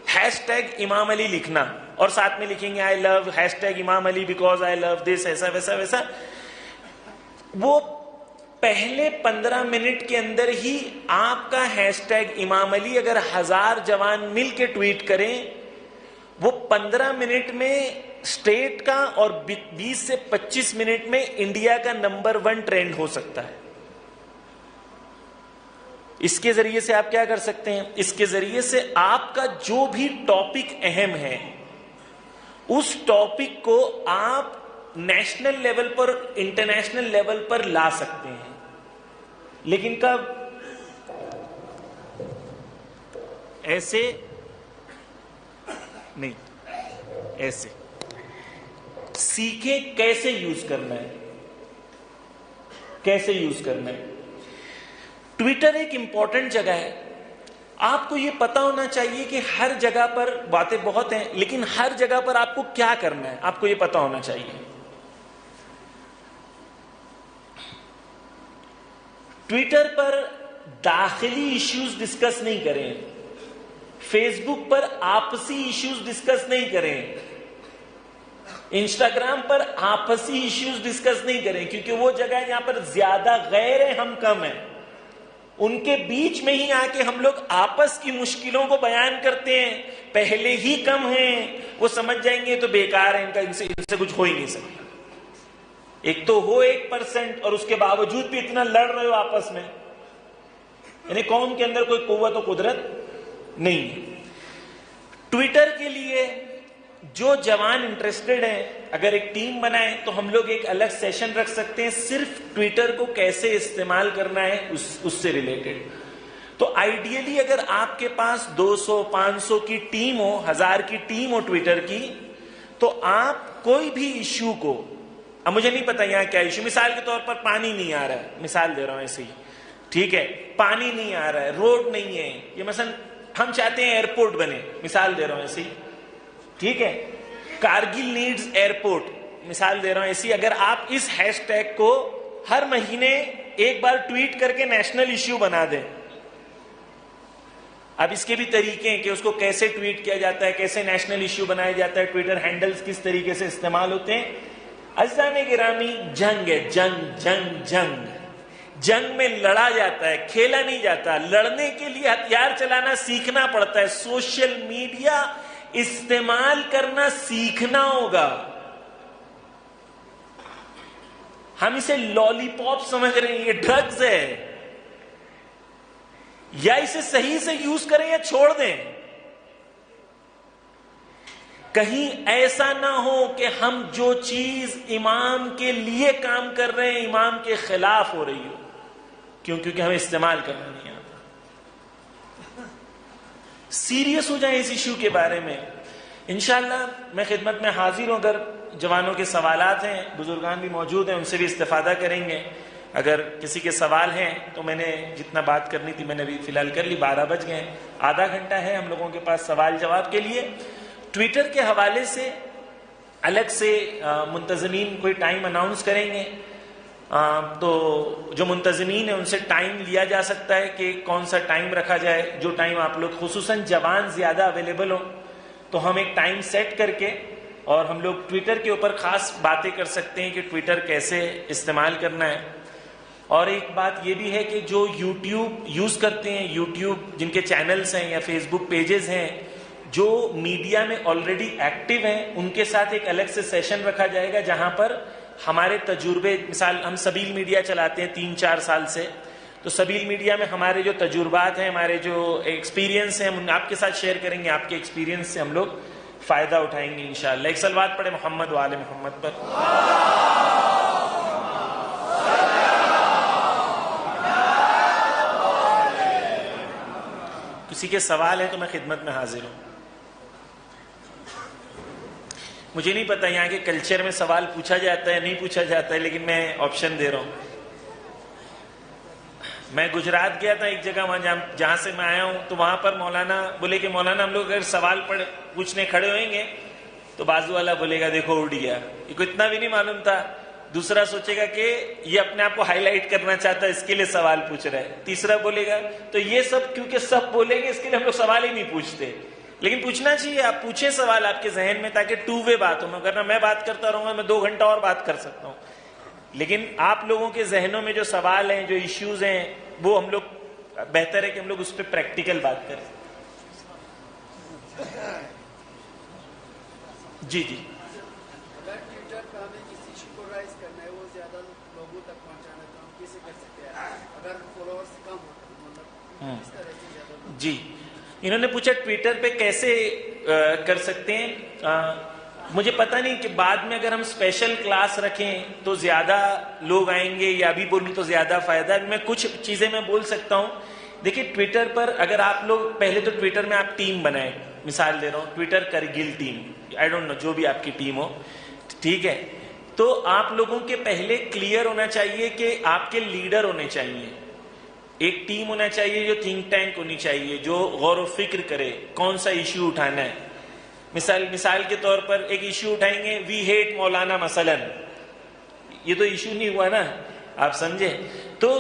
#, امام علی لکھنا، اور ساتھ میں لکھیں گے I love #, امام علی because I love this، ایسا ویسا ویسا. وہ پہلے 15 منٹ کے اندر ہی آپ کا #, امام علی اگر 1000 جوان مل کے ٹویٹ کریں، وہ 15 منٹ میں اسٹیٹ کا اور 20 سے 25 منٹ میں انڈیا کا نمبر 1 ٹرینڈ ہو سکتا ہے. اس کے ذریعے سے آپ کیا کر سکتے ہیں؟ اس کے ذریعے سے آپ کا جو بھی ٹاپک اہم ہے، اس ٹاپک کو آپ نیشنل لیول پر، انٹرنیشنل لیول پر لا سکتے ہیں. لیکن کب؟ ایسے نہیں، ایسے. سیکھیں کیسے یوز کرنا ہے، کیسے یوز کرنا ہے. ٹویٹر ایک امپورٹنٹ جگہ ہے. آپ کو یہ پتا ہونا چاہیے کہ ہر جگہ پر باتیں بہت ہیں، لیکن ہر جگہ پر آپ کو کیا کرنا ہے، آپ کو یہ پتا ہونا چاہیے. ٹویٹر پر داخلی ایشوز ڈسکس نہیں کریں، فیس بک پر آپسی ایشوز ڈسکس نہیں کریں، انسٹاگرام پر آپسی ایشوز ڈسکس نہیں کریں، کیونکہ وہ جگہ ہے جہاں پر زیادہ غیر ہیں، ہم کم ہیں. ان کے بیچ میں ہی آ کے ہم لوگ آپس کی مشکلوں کو بیان کرتے ہیں. پہلے ہی کم ہیں، وہ سمجھ جائیں گے تو بیکار ہے، ان سے کچھ ہو ہی نہیں سکتا. ایک تو ہو 1% اور اس کے باوجود بھی اتنا لڑ رہے ہو آپس میں، یعنی قوم کے اندر کوئی قوت و قدرت نہیں ہے. ٹویٹر کے لیے جو جوان انٹرسٹڈ ہیں، اگر ایک ٹیم بنائیں تو ہم لوگ ایک الگ سیشن رکھ سکتے ہیں صرف ٹویٹر کو کیسے استعمال کرنا ہے اس سے ریلیٹڈ. تو آئیڈیلی اگر آپ کے پاس 200-500 کی ٹیم ہو، 1000 کی ٹیم ہو ٹویٹر کی، تو آپ کوئی بھی ایشو کو، اب مجھے نہیں پتا یہاں کیا ایشو، مثال کے طور پر پانی نہیں آ رہا ہے، مثال دے رہا ہوں ایسے ہی، ٹھیک ہے، پانی نہیں آ رہا ہے، روڈ نہیں ہے، یہ مثلا ہم چاہتے ہیں ایئرپورٹ بنے، مثال دے رہا ہوں ایسی، ٹھیک ہے، کارگل نیڈز ایئرپورٹ، مثال دے رہا ہوں ایسی، اگر آپ اس ہیش ٹیگ کو ہر مہینے ایک بار ٹویٹ کر کے نیشنل ایشو بنا دیں. اب اس کے بھی طریقے ہیں کہ اس کو کیسے ٹویٹ کیا جاتا ہے، کیسے نیشنل ایشو بنایا جاتا ہے، ٹویٹر ہینڈلز کس طریقے سے استعمال ہوتے ہیں. عزیزان گرامی، جنگ ہے، جنگ جنگ جنگ. جنگ میں لڑا جاتا ہے، کھیلا نہیں جاتا. لڑنے کے لیے ہتھیار چلانا سیکھنا پڑتا ہے. سوشل میڈیا استعمال کرنا سیکھنا ہوگا. ہم اسے لالی پاپ سمجھ رہے ہیں، یہ ڈرگز ہے. یا اسے صحیح سے یوز کریں یا چھوڑ دیں. کہیں ایسا نہ ہو کہ ہم جو چیز امام کے لیے کام کر رہے ہیں امام کے خلاف ہو رہی ہو. کیوں؟ کیونکہ ہمیں استعمال کرنا نہیں آتا. سیریس ہو جائیں اس ایشو کے بارے میں. انشاءاللہ میں خدمت میں حاضر ہوں. اگر جوانوں کے سوالات ہیں، بزرگان بھی موجود ہیں، ان سے بھی استفادہ کریں گے. اگر کسی کے سوال ہیں تو میں نے جتنا بات کرنی تھی میں نے بھی فی الحال کر لی. 12 بج گئے، آدھا گھنٹہ ہے ہم لوگوں کے پاس سوال جواب کے لیے. ٹویٹر کے حوالے سے الگ سے منتظمین کوئی ٹائم اناؤنس کریں گے، تو جو منتظمین ہیں ان سے ٹائم لیا جا سکتا ہے کہ کون سا ٹائم رکھا جائے. جو ٹائم آپ لوگ، خصوصاً جوان زیادہ اویلیبل ہو تو ہم ایک ٹائم سیٹ کر کے اور ہم لوگ ٹویٹر کے اوپر خاص باتیں کر سکتے ہیں کہ ٹویٹر کیسے استعمال کرنا ہے. اور ایک بات یہ بھی ہے کہ جو یوٹیوب یوز کرتے ہیں، یوٹیوب جن کے چینلز ہیں یا فیس بک پیجز ہیں، جو میڈیا میں آلریڈی ایکٹیو ہیں، ان کے ساتھ ایک الگ سے سیشن رکھا جائے گا جہاں پر ہمارے تجربے، مثال ہم سبیل میڈیا چلاتے ہیں 3-4 سال سے، تو سبیل میڈیا میں ہمارے جو تجربات ہیں، ہمارے جو ایکسپیرینس ہیں، ہم آپ کے ساتھ شیئر کریں گے. آپ کے ایکسپیرینس سے ہم لوگ فائدہ اٹھائیں گے انشاءاللہ. ایک صلوات پڑھے محمد و آل محمد پر. کسی کے سوال ہے تو میں خدمت میں حاضر ہوں. مجھے نہیں پتا یہاں کے کلچر میں سوال پوچھا جاتا ہے نہیں پوچھا جاتا ہے، لیکن میں آپشن دے رہا ہوں. میں گجرات گیا تھا ایک جگہ، وہاں جہاں سے میں آیا ہوں، تو وہاں پر مولانا بولے کہ مولانا ہم لوگ اگر سوال پوچھنے کھڑے ہوئیں گے تو بازو والا بولے گا دیکھو اڑ گیا. یہ کو اتنا بھی نہیں معلوم تھا. دوسرا سوچے گا کہ یہ اپنے آپ کو ہائی لائٹ کرنا چاہتا ہے، اس کے لیے سوال پوچھ رہا ہے. تیسرا بولے گا تو یہ سب کیونکہ سب بولیں گے اس کے لیے ہم لوگ سوال ہی نہیں پوچھتے. لیکن پوچھنا چاہیے، آپ پوچھیں سوال آپ کے ذہن میں تاکہ 2 وے بات ہو. ورنہ میں بات کرتا رہوں گا، میں 2 گھنٹہ اور بات کر سکتا ہوں. لیکن آپ لوگوں کے ذہنوں میں جو سوال ہیں، جو ایشوز ہیں، وہ ہم لوگ بہتر ہے کہ ہم لوگ اس پہ پریکٹیکل بات کریں. جی جی. اگر ٹویٹر پہ ہمیں کسی ایشو کو رائز کرنا ہے، وہ زیادہ لوگوں تک پہنچانا ہے، تو ہم کیسے کر سکتے ہیں اگر فالوورز کم ہو؟ مطلب کس طرح سے زیادہ؟ جی، انہوں نے پوچھا ٹویٹر پہ کیسے کر سکتے ہیں. مجھے پتہ نہیں کہ بعد میں اگر ہم اسپیشل کلاس رکھیں تو زیادہ لوگ آئیں گے یا ابھی بولوں تو زیادہ فائدہ. میں کچھ چیزیں میں بول سکتا ہوں. دیکھیے ٹویٹر پر اگر آپ لوگ پہلے تو ٹویٹر میں آپ ٹیم بنائیں. مثال دے رہا ہوں، Twitter Kargil team, I don't know, جو بھی آپ کی ٹیم ہو، ٹھیک ہے. تو آپ لوگوں کے پہلے کلیئر ہونا چاہیے کہ آپ کے لیڈر ہونے چاہیے. ایک ٹیم ہونا چاہیے جو تھنک ٹینک ہونی چاہیے، جو غور و فکر کرے کون سا ایشو اٹھانا ہے. مثال کے طور پر ایک ایشو اٹھائیں گے، وی ہیٹ مولانا مثلا، یہ تو ایشو نہیں ہوا نا، آپ سمجھے. تو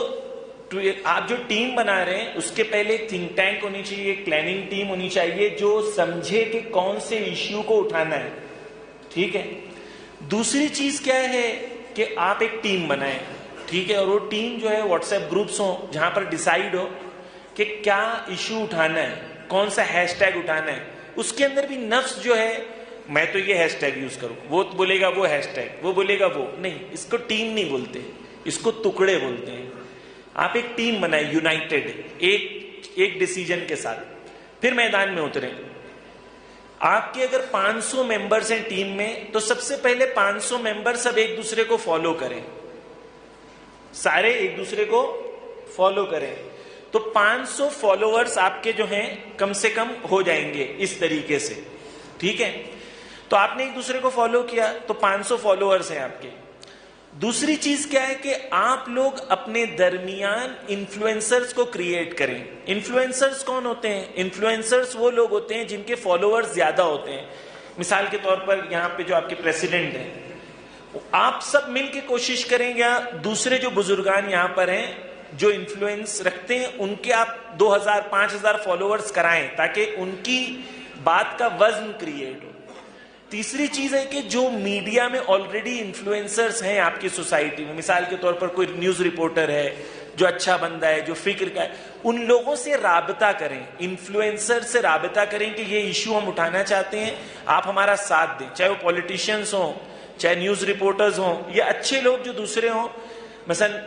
آپ جو ٹیم بنا رہے ہیں اس کے پہلے ایک تھنک ٹینک ہونی چاہیے، ایک پلاننگ ٹیم ہونی چاہیے جو سمجھے کہ کون سے ایشو کو اٹھانا ہے. ٹھیک ہے. دوسری چیز کیا ہے کہ آپ ایک ٹیم بنائیں، ٹھیک ہے، اور وہ ٹیم جو ہے واٹس ایپ گروپس ہوں جہاں پر ڈیسائیڈ ہو کہ کیا ایشو اٹھانا ہے، کون سا ہیش ٹیگ اٹھانا ہے. اس کے اندر بھی نفس جو ہے، میں تو یہ ہیش ٹیگ یوز کروں، وہ بولے گا وہ ہیش ٹیگ، وہ بولے گا وہ نہیں. اس کو ٹیم نہیں بولتے، اس کو ٹکڑے بولتے ہیں. آپ ایک ٹیم بنائیں یونائٹیڈ، ایک ڈیسیجن کے ساتھ، پھر میدان میں اتریں. آپ کے اگر 500 ممبرز ہیں ٹیم میں تو سب سے پہلے 500 ممبر سب ایک دوسرے کو فالو کریں، سارے ایک دوسرے کو فالو کریں. تو 500 فالوورز آپ کے جو ہیں کم سے کم ہو جائیں گے اس طریقے سے. ٹھیک ہے. تو آپ نے ایک دوسرے کو فالو کیا تو 500 فالوورز ہیں آپ کے. دوسری چیز کیا ہے کہ آپ لوگ اپنے درمیان انفلوئنسرز کو کریٹ کریں. انفلوئنسرز کون ہوتے ہیں؟ انفلوئنسرز وہ لوگ ہوتے ہیں جن کے فالوورز زیادہ ہوتے ہیں. مثال کے طور پر یہاں پہ جو آپ کے پریسیڈنٹ ہیں, آپ سب مل کے کوشش کریں یا دوسرے جو بزرگان یہاں پر ہیں جو انفلوئنس رکھتے ہیں ان کے آپ 2000 5000 فالوورز کرائیں تاکہ ان کی بات کا وزن کریٹ ہو. تیسری چیز ہے کہ جو میڈیا میں آلریڈی انفلوئنسرز ہیں آپ کی سوسائٹی میں, مثال کے طور پر کوئی نیوز رپورٹر ہے جو اچھا بندہ ہے, جو فکر کا ہے, ان لوگوں سے رابطہ کریں, انفلوئنسر سے رابطہ کریں کہ یہ ایشو ہم اٹھانا چاہتے ہیں, آپ ہمارا ساتھ دیں. چاہے وہ پولیٹیشینز ہوں, چاہے نیوز رپورٹرز ہوں, یا اچھے لوگ جو دوسرے ہوں, مثلا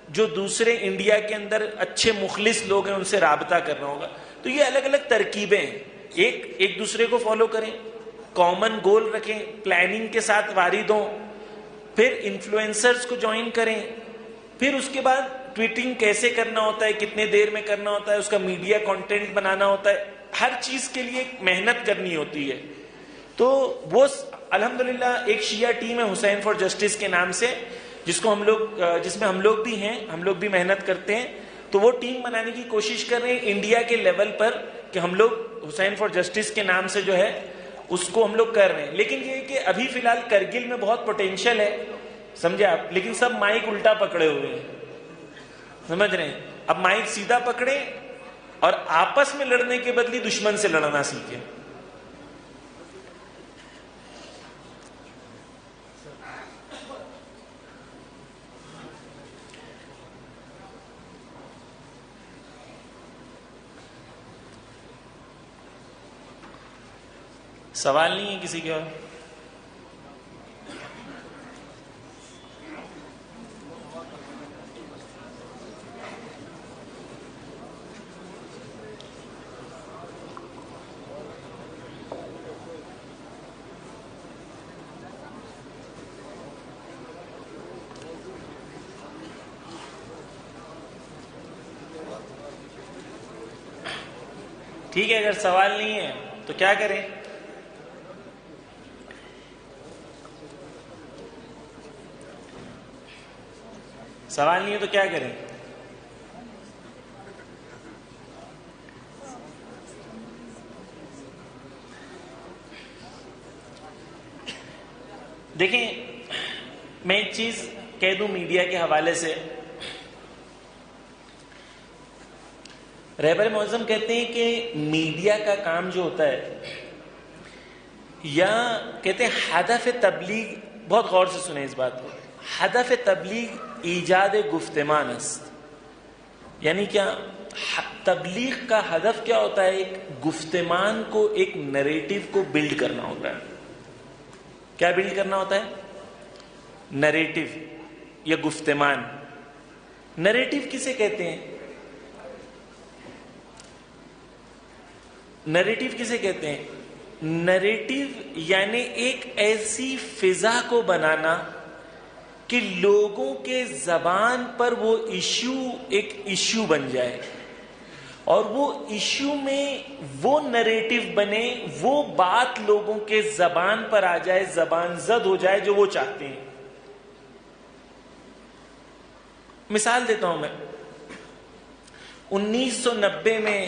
جو دوسرے انڈیا کے اندر اچھے مخلص لوگ ہیں ان سے رابطہ کرنا ہوگا. تو یہ الگ الگ ترکیبیں ہیں. ایک دوسرے کو فالو کریں, کامن گول رکھیں, پلاننگ کے ساتھ وارد ہوں, پھر انفلوئنسرز کو جوائن کریں, پھر اس کے بعد ٹویٹنگ کیسے کرنا ہوتا ہے, کتنے دیر میں کرنا ہوتا ہے, اس کا میڈیا کانٹینٹ بنانا ہوتا ہے, ہر چیز کے لیے محنت کرنی ہوتی ہے. تو وہ الحمدللہ ایک شیعہ ٹیم ہے حسین فار جسٹس کے نام سے, جس میں ہم لوگ بھی ہیں, ہم لوگ بھی محنت کرتے ہیں. تو وہ ٹیم بنانے کی کوشش کر رہے ہیں انڈیا کے لیول پر کہ ہم لوگ حسین فار جسٹس کے نام سے جو ہے اس کو ہم لوگ کر رہے ہیں. لیکن یہ کہ ابھی فی الحال کرگل میں بہت پوٹینشیل ہے, سمجھے آپ, لیکن سب مائک الٹا پکڑے ہوئے ہیں, سمجھ رہے ہیں. اب مائک سیدھا پکڑے اور آپس میں لڑنے کے بدلے دشمن سے لڑنا سیکھیں. سوال نہیں ہے کسی کے اور؟ ٹھیک ہے, اگر سوال نہیں ہے تو کیا کریں؟ سوال نہیں ہے تو کیا کریں؟ دیکھیں, میں ایک چیز کہہ دوں میڈیا کے حوالے سے. رہبر معظم کہتے ہیں کہ میڈیا کا کام جو ہوتا ہے, یا کہتے ہیں ہدف تبلیغ, بہت غور سے سنیں اس بات کو, ہدف تبلیغ ایجاد گفتمان است. یعنی کیا تبلیغ کا ہدف کیا ہوتا ہے؟ ایک گفتمان کو, ایک نریٹو کو بلڈ کرنا ہوتا ہے. کیا بلڈ کرنا ہوتا ہے؟ نریٹو یا گفتمان. نریٹو کسے کہتے ہیں؟ نریٹو کسے کہتے ہیں؟ نریٹو یعنی ایک ایسی فضا کو بنانا کہ لوگوں کے زبان پر وہ ایشو ایک ایشو بن جائے, اور وہ ایشو میں وہ نریٹو بنے, وہ بات لوگوں کے زبان پر آ جائے, زبان زد ہو جائے جو وہ چاہتے ہیں. مثال دیتا ہوں میں. 1990 میں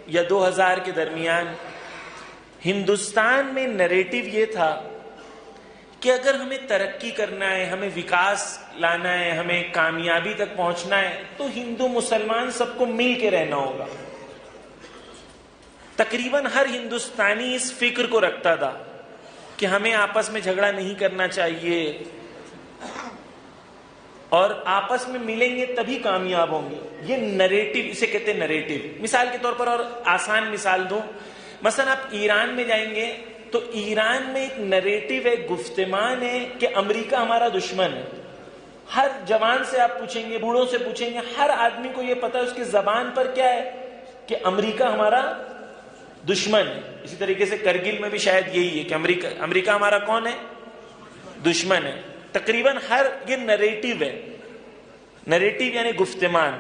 یا 2000 کے درمیان ہندوستان میں نریٹو یہ تھا کہ اگر ہمیں ترقی کرنا ہے, ہمیں وکاس لانا ہے, ہمیں کامیابی تک پہنچنا ہے, تو ہندو مسلمان سب کو مل کے رہنا ہوگا. تقریباً ہر ہندوستانی اس فکر کو رکھتا تھا کہ ہمیں آپس میں جھگڑا نہیں کرنا چاہیے, اور آپس میں ملیں گے تبھی کامیاب ہوں گے. یہ نریٹو, اسے کہتے ہیں نریٹو. مثال کے طور پر اور آسان مثال دوں, مثلا آپ ایران میں جائیں گے تو ایران میں ایک نریٹو ہے, گفتمان ہے کہ امریکہ ہمارا دشمن ہے. ہر جوان سے آپ پوچھیں گے, بوڑھوں سے پوچھیں گے, ہر آدمی کو یہ پتا ہے, اس کی زبان پر کیا ہے کہ امریکہ ہمارا دشمن ہے. اسی طریقے سے کرگل میں بھی شاید یہی ہے کہ امریکہ ہمارا کون ہے؟ دشمن ہے. تقریباً ہر, یہ نریٹو ہے. نریٹو یعنی گفتمان.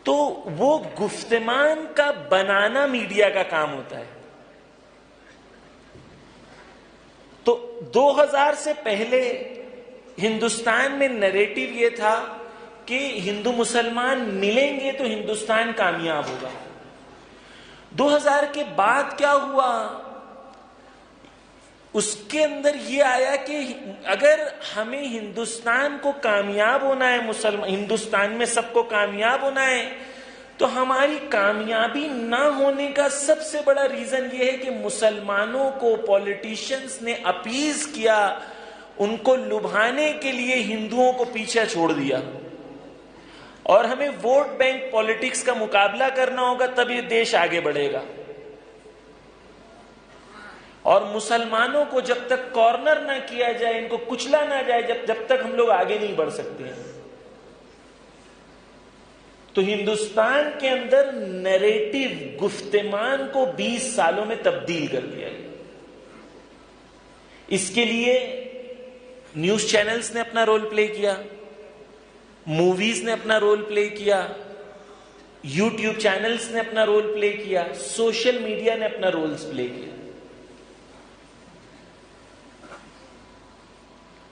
تو وہ گفتمان کا بنانا میڈیا کا کام ہوتا ہے. تو 2000 سے پہلے ہندوستان میں نریٹو یہ تھا کہ ہندو مسلمان ملیں گے تو ہندوستان کامیاب ہوگا. 2000 کے بعد کیا ہوا؟ اس کے اندر یہ آیا کہ اگر ہمیں ہندوستان کو کامیاب ہونا ہے، ہندوستان میں سب کو کامیاب ہونا ہے، تو ہماری کامیابی نہ ہونے کا سب سے بڑا ریزن یہ ہے کہ مسلمانوں کو پولیٹیشنز نے اپیز کیا، ان کو لبھانے کے لیے ہندوؤں کو پیچھے چھوڑ دیا، اور ہمیں ووٹ بینک پالیٹکس کا مقابلہ کرنا ہوگا، تب یہ دیش آگے بڑھے گا. اور مسلمانوں کو جب تک کارنر نہ کیا جائے، ان کو کچلا نہ جائے، جب تک ہم لوگ آگے نہیں بڑھ سکتے ہیں. تو ہندوستان کے اندر نیریٹو گفتمان کو 20 سالوں میں تبدیل کر دیا گیا. اس کے لیے نیوز چینلز نے اپنا رول پلے کیا، موویز نے اپنا رول پلے کیا، یوٹیوب چینلز نے اپنا رول پلے کیا، سوشل میڈیا نے اپنا رولز پلے کیا.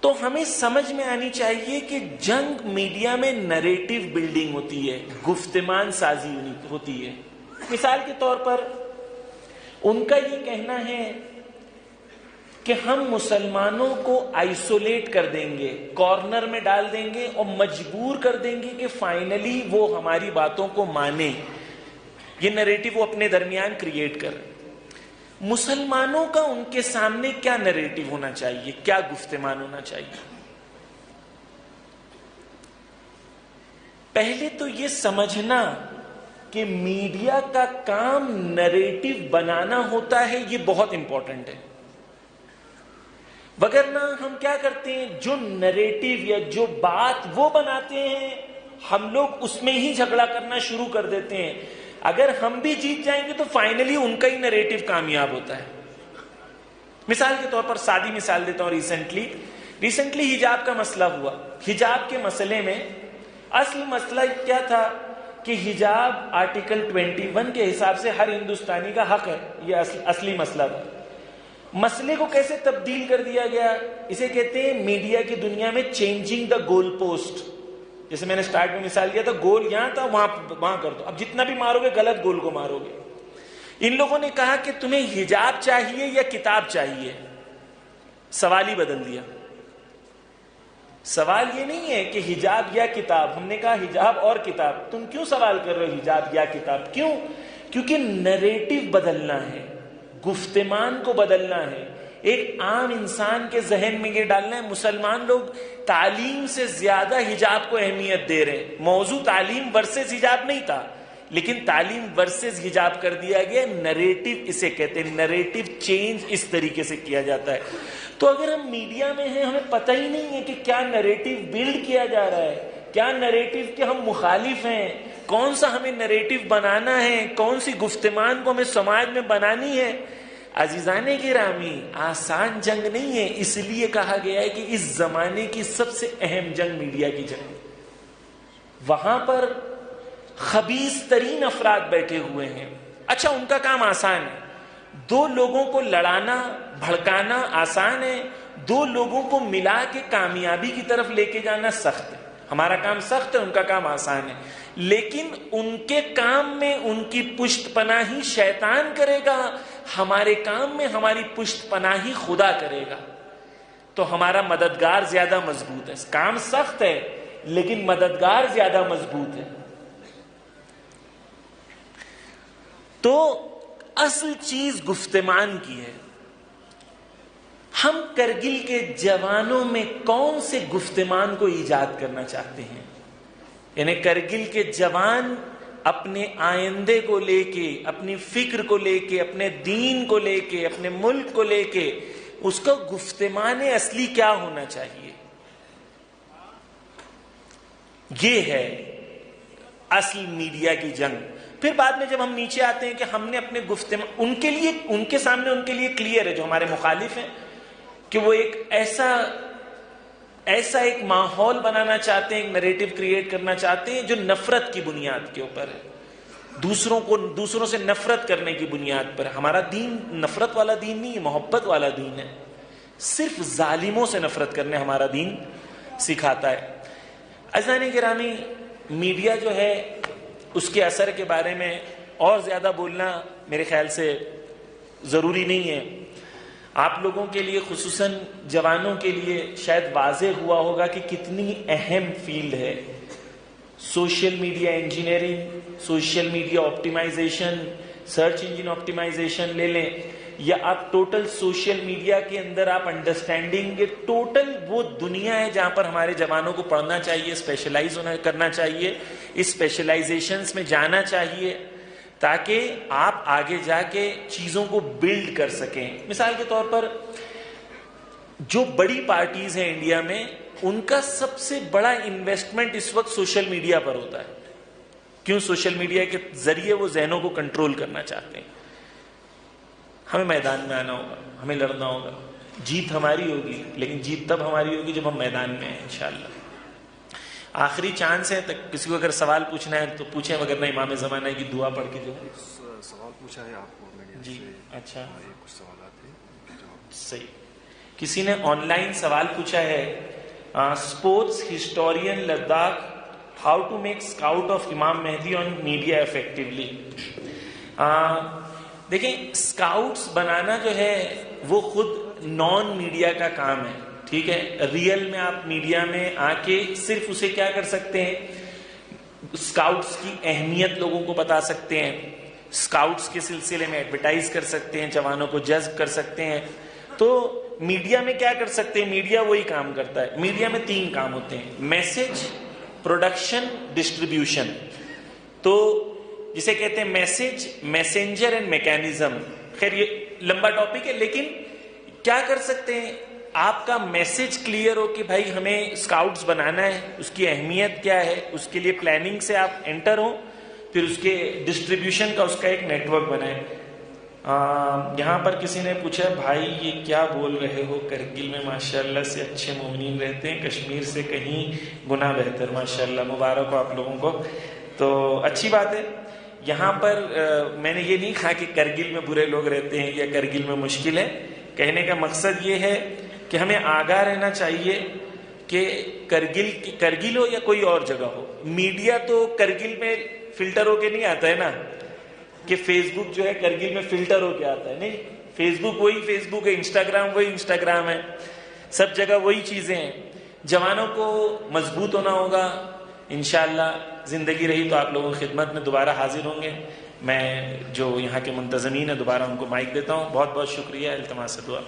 تو ہمیں سمجھ میں آنی چاہیے کہ جنگ میڈیا میں نریٹو بلڈنگ ہوتی ہے، گفتمان سازی ہوتی ہے. مثال کے طور پر ان کا یہ کہنا ہے کہ ہم مسلمانوں کو آئسولیٹ کر دیں گے، کارنر میں ڈال دیں گے اور مجبور کر دیں گے کہ فائنلی وہ ہماری باتوں کو مانیں. یہ نریٹو وہ اپنے درمیان کریٹ کر. مسلمانوں کا ان کے سامنے کیا نریٹو ہونا چاہیے، کیا گفتمان ہونا چاہیے؟ پہلے تو یہ سمجھنا کہ میڈیا کا کام نریٹو بنانا ہوتا ہے، یہ بہت امپورٹنٹ ہے. وگرنہ ہم کیا کرتے ہیں، جو نریٹو یا جو بات وہ بناتے ہیں، ہم لوگ اس میں ہی جھگڑا کرنا شروع کر دیتے ہیں. اگر ہم بھی جیت جائیں گے تو فائنلی ان کا ہی نریٹو کامیاب ہوتا ہے. مثال کے طور پر سادی مثال دیتا ہوں. ریسنٹلی حجاب کا مسئلہ ہوا. حجاب کے مسئلے میں اصل مسئلہ کیا تھا کہ حجاب آرٹیکل 21 کے حساب سے ہر ہندوستانی کا حق ہے. یہ اصلی مسئلہ تھا. مسئلے کو کیسے تبدیل کر دیا گیا؟ اسے کہتے ہیں میڈیا کی دنیا میں چینجنگ دا گول پوسٹ. جیسے میں نے سٹارٹ میں مثال دیا تھا، گول یہاں تھا، وہاں کر دو. اب جتنا بھی مارو گے غلط گول کو مارو گے. ان لوگوں نے کہا کہ تمہیں حجاب چاہیے یا کتاب چاہیے. سوال ہی بدل دیا. سوال یہ نہیں ہے کہ حجاب یا کتاب، ہم نے کہا حجاب اور کتاب. تم کیوں سوال کر رہے ہو حجاب یا کتاب؟ کیوں؟ کیونکہ نریٹو بدلنا ہے، گفتمان کو بدلنا ہے. ایک عام انسان کے ذہن میں یہ ڈالنا ہے مسلمان لوگ تعلیم سے زیادہ حجاب کو اہمیت دے رہے ہیں. موضوع تعلیم ورسز حجاب نہیں تھا، لیکن تعلیم ورسز حجاب کر دیا گیا. نریٹو اسے کہتے ہیں، نریٹو چینج اس طریقے سے کیا جاتا ہے. تو اگر ہم میڈیا میں ہیں، ہمیں پتہ ہی نہیں ہے کہ کیا نریٹو بلڈ کیا جا رہا ہے، کیا نریٹو کے ہم مخالف ہیں، کون سا ہمیں نریٹو بنانا ہے، کون سی گفتمان کو ہمیں سماج میں بنانی ہے. عزیزان گرامی، آسان جنگ نہیں ہے. اس لیے کہا گیا ہے کہ اس زمانے کی سب سے اہم جنگ میڈیا کی جنگ. وہاں پر خبیث ترین افراد بیٹھے ہوئے ہیں. اچھا، ان کا کام آسان ہے. دو لوگوں کو لڑانا، بھڑکانا آسان ہے. دو لوگوں کو ملا کے کامیابی کی طرف لے کے جانا سخت ہے. ہمارا کام سخت ہے، ان کا کام آسان ہے. لیکن ان کے کام میں ان کی پشت پناہی شیطان کرے گا، ہمارے کام میں ہماری پشت پناہی خدا کرے گا. تو ہمارا مددگار زیادہ مضبوط ہے. کام سخت ہے لیکن مددگار زیادہ مضبوط ہے. تو اصل چیز گفتمان کی ہے. ہم کرگل کے جوانوں میں کون سے گفتمان کو ایجاد کرنا چاہتے ہیں؟ یعنی کرگل کے جوان اپنے آئندے کو لے کے، اپنی فکر کو لے کے، اپنے دین کو لے کے، اپنے ملک کو لے کے، اس کا گفتمان اصلی کیا ہونا چاہیے؟ یہ ہے اصل میڈیا کی جنگ. پھر بعد میں جب ہم نیچے آتے ہیں کہ ہم نے اپنے گفتمان ان کے سامنے ان کے لیے کلیئر ہے، جو ہمارے مخالف ہیں، کہ وہ ایک ایسا ایک ماحول بنانا چاہتے ہیں، ایک نریٹو کریٹ کرنا چاہتے ہیں جو نفرت کی بنیاد کے اوپر ہے، دوسروں سے نفرت کرنے کی بنیاد پر. ہمارا دین نفرت والا دین نہیں ہے، محبت والا دین ہے. صرف ظالموں سے نفرت کرنے ہمارا دین. سکھاتا ہے. عزیزان گرامی، میڈیا جو ہے اس کے اثر کے بارے میں اور زیادہ بولنا میرے خیال سے ضروری نہیں ہے. آپ لوگوں کے لیے، خصوصاً جوانوں کے لیے شاید واضح ہوا ہوگا کہ کتنی اہم فیلڈ ہے social media engineering, social media optimization, search engine optimization لے لیں، یا آپ ٹوٹل سوشل میڈیا کے اندر آپ انڈرسٹینڈنگ کے ٹوٹل وہ دنیا ہے جہاں پر ہمارے جوانوں کو پڑھنا چاہیے، اسپیشلائز کرنا چاہیے، اس اسپیشلائزیشنز میں جانا چاہیے تاکہ آپ آگے جا کے چیزوں کو بلڈ کر سکیں. مثال کے طور پر جو بڑی پارٹیز ہیں انڈیا میں، ان کا سب سے بڑا انویسٹمنٹ اس وقت سوشل میڈیا پر ہوتا ہے. کیوں؟ سوشل میڈیا کے ذریعے وہ ذہنوں کو کنٹرول کرنا چاہتے ہیں. ہمیں میدان میں آنا ہوگا، ہمیں لڑنا ہوگا. جیت ہماری ہوگی، لیکن جیت تب ہماری ہوگی جب ہم میدان میں ہیں انشاءاللہ. آخری چانس ہے، تک کسی کو اگر سوال پوچھنا ہے تو پوچھیں، مگر نہ امام زمانہ کی دعا پڑھ کے جو سوال پوچھا ہے آپ کو میڈیا جی. سے. اچھا، کچھ سوالات ہیں. صحیح. کسی نے آن لائن سوال پوچھا ہے، sports historian Ladakh, how to make scout of Imam Mahdi on media effectively. دیکھیں، اسکاؤٹس بنانا جو ہے وہ خود نان میڈیا کا کام ہے. ٹھیک ہے، ریئل میں آپ میڈیا میں آ کے صرف اسے کیا کر سکتے ہیں، اسکاؤٹس کی اہمیت لوگوں کو بتا سکتے ہیں، اسکاؤٹس کے سلسلے میں ایڈورٹائز کر سکتے ہیں، جوانوں کو جذب کر سکتے ہیں. تو میڈیا میں کیا کر سکتے ہیں؟ میڈیا وہی کام کرتا ہے. میڈیا میں 3 کام ہوتے ہیں: میسج، پروڈکشن، ڈسٹریبیوشن. تو جسے کہتے ہیں میسج، میسنجر اینڈ میکینزم. خیر یہ لمبا ٹاپک ہے، لیکن کیا کر سکتے ہیں؟ آپ کا میسج کلیئر ہو کہ بھائی ہمیں اسکاؤٹس بنانا ہے، اس کی اہمیت کیا ہے، اس کے لیے پلاننگ سے آپ انٹر ہوں، پھر اس کے ڈسٹریبیوشن کا اس کا ایک نیٹ ورک بنائیں. یہاں پر کسی نے پوچھا، بھائی یہ کیا بول رہے ہو، کرگل میں ماشاءاللہ سے اچھے مومنین رہتے ہیں، کشمیر سے کہیں گنا بہتر. ماشاءاللہ، مبارک ہو آپ لوگوں کو. تو اچھی بات ہے. یہاں پر میں نے یہ نہیں کہا کہ کرگل میں برے لوگ رہتے ہیں یا کرگل میں مشکل ہے. کہنے کا مقصد یہ ہے کہ ہمیں آگاہ رہنا چاہیے کہ کرگل ہو یا کوئی اور جگہ ہو، میڈیا تو کرگل میں فلٹر ہو کے نہیں آتا ہے نا، کہ فیس بک جو ہے کرگل میں فلٹر ہو کے آتا ہے. نہیں، فیس بک وہی فیس بک ہے، انسٹاگرام وہی انسٹاگرام ہے، سب جگہ وہی چیزیں ہیں. جوانوں کو مضبوط ہونا ہوگا. انشاءاللہ زندگی رہی تو آپ لوگوں کی خدمت میں دوبارہ حاضر ہوں گے. میں جو یہاں کے منتظمین ہیں دوبارہ ان کو مائک دیتا ہوں. بہت بہت شکریہ. التماس دعا.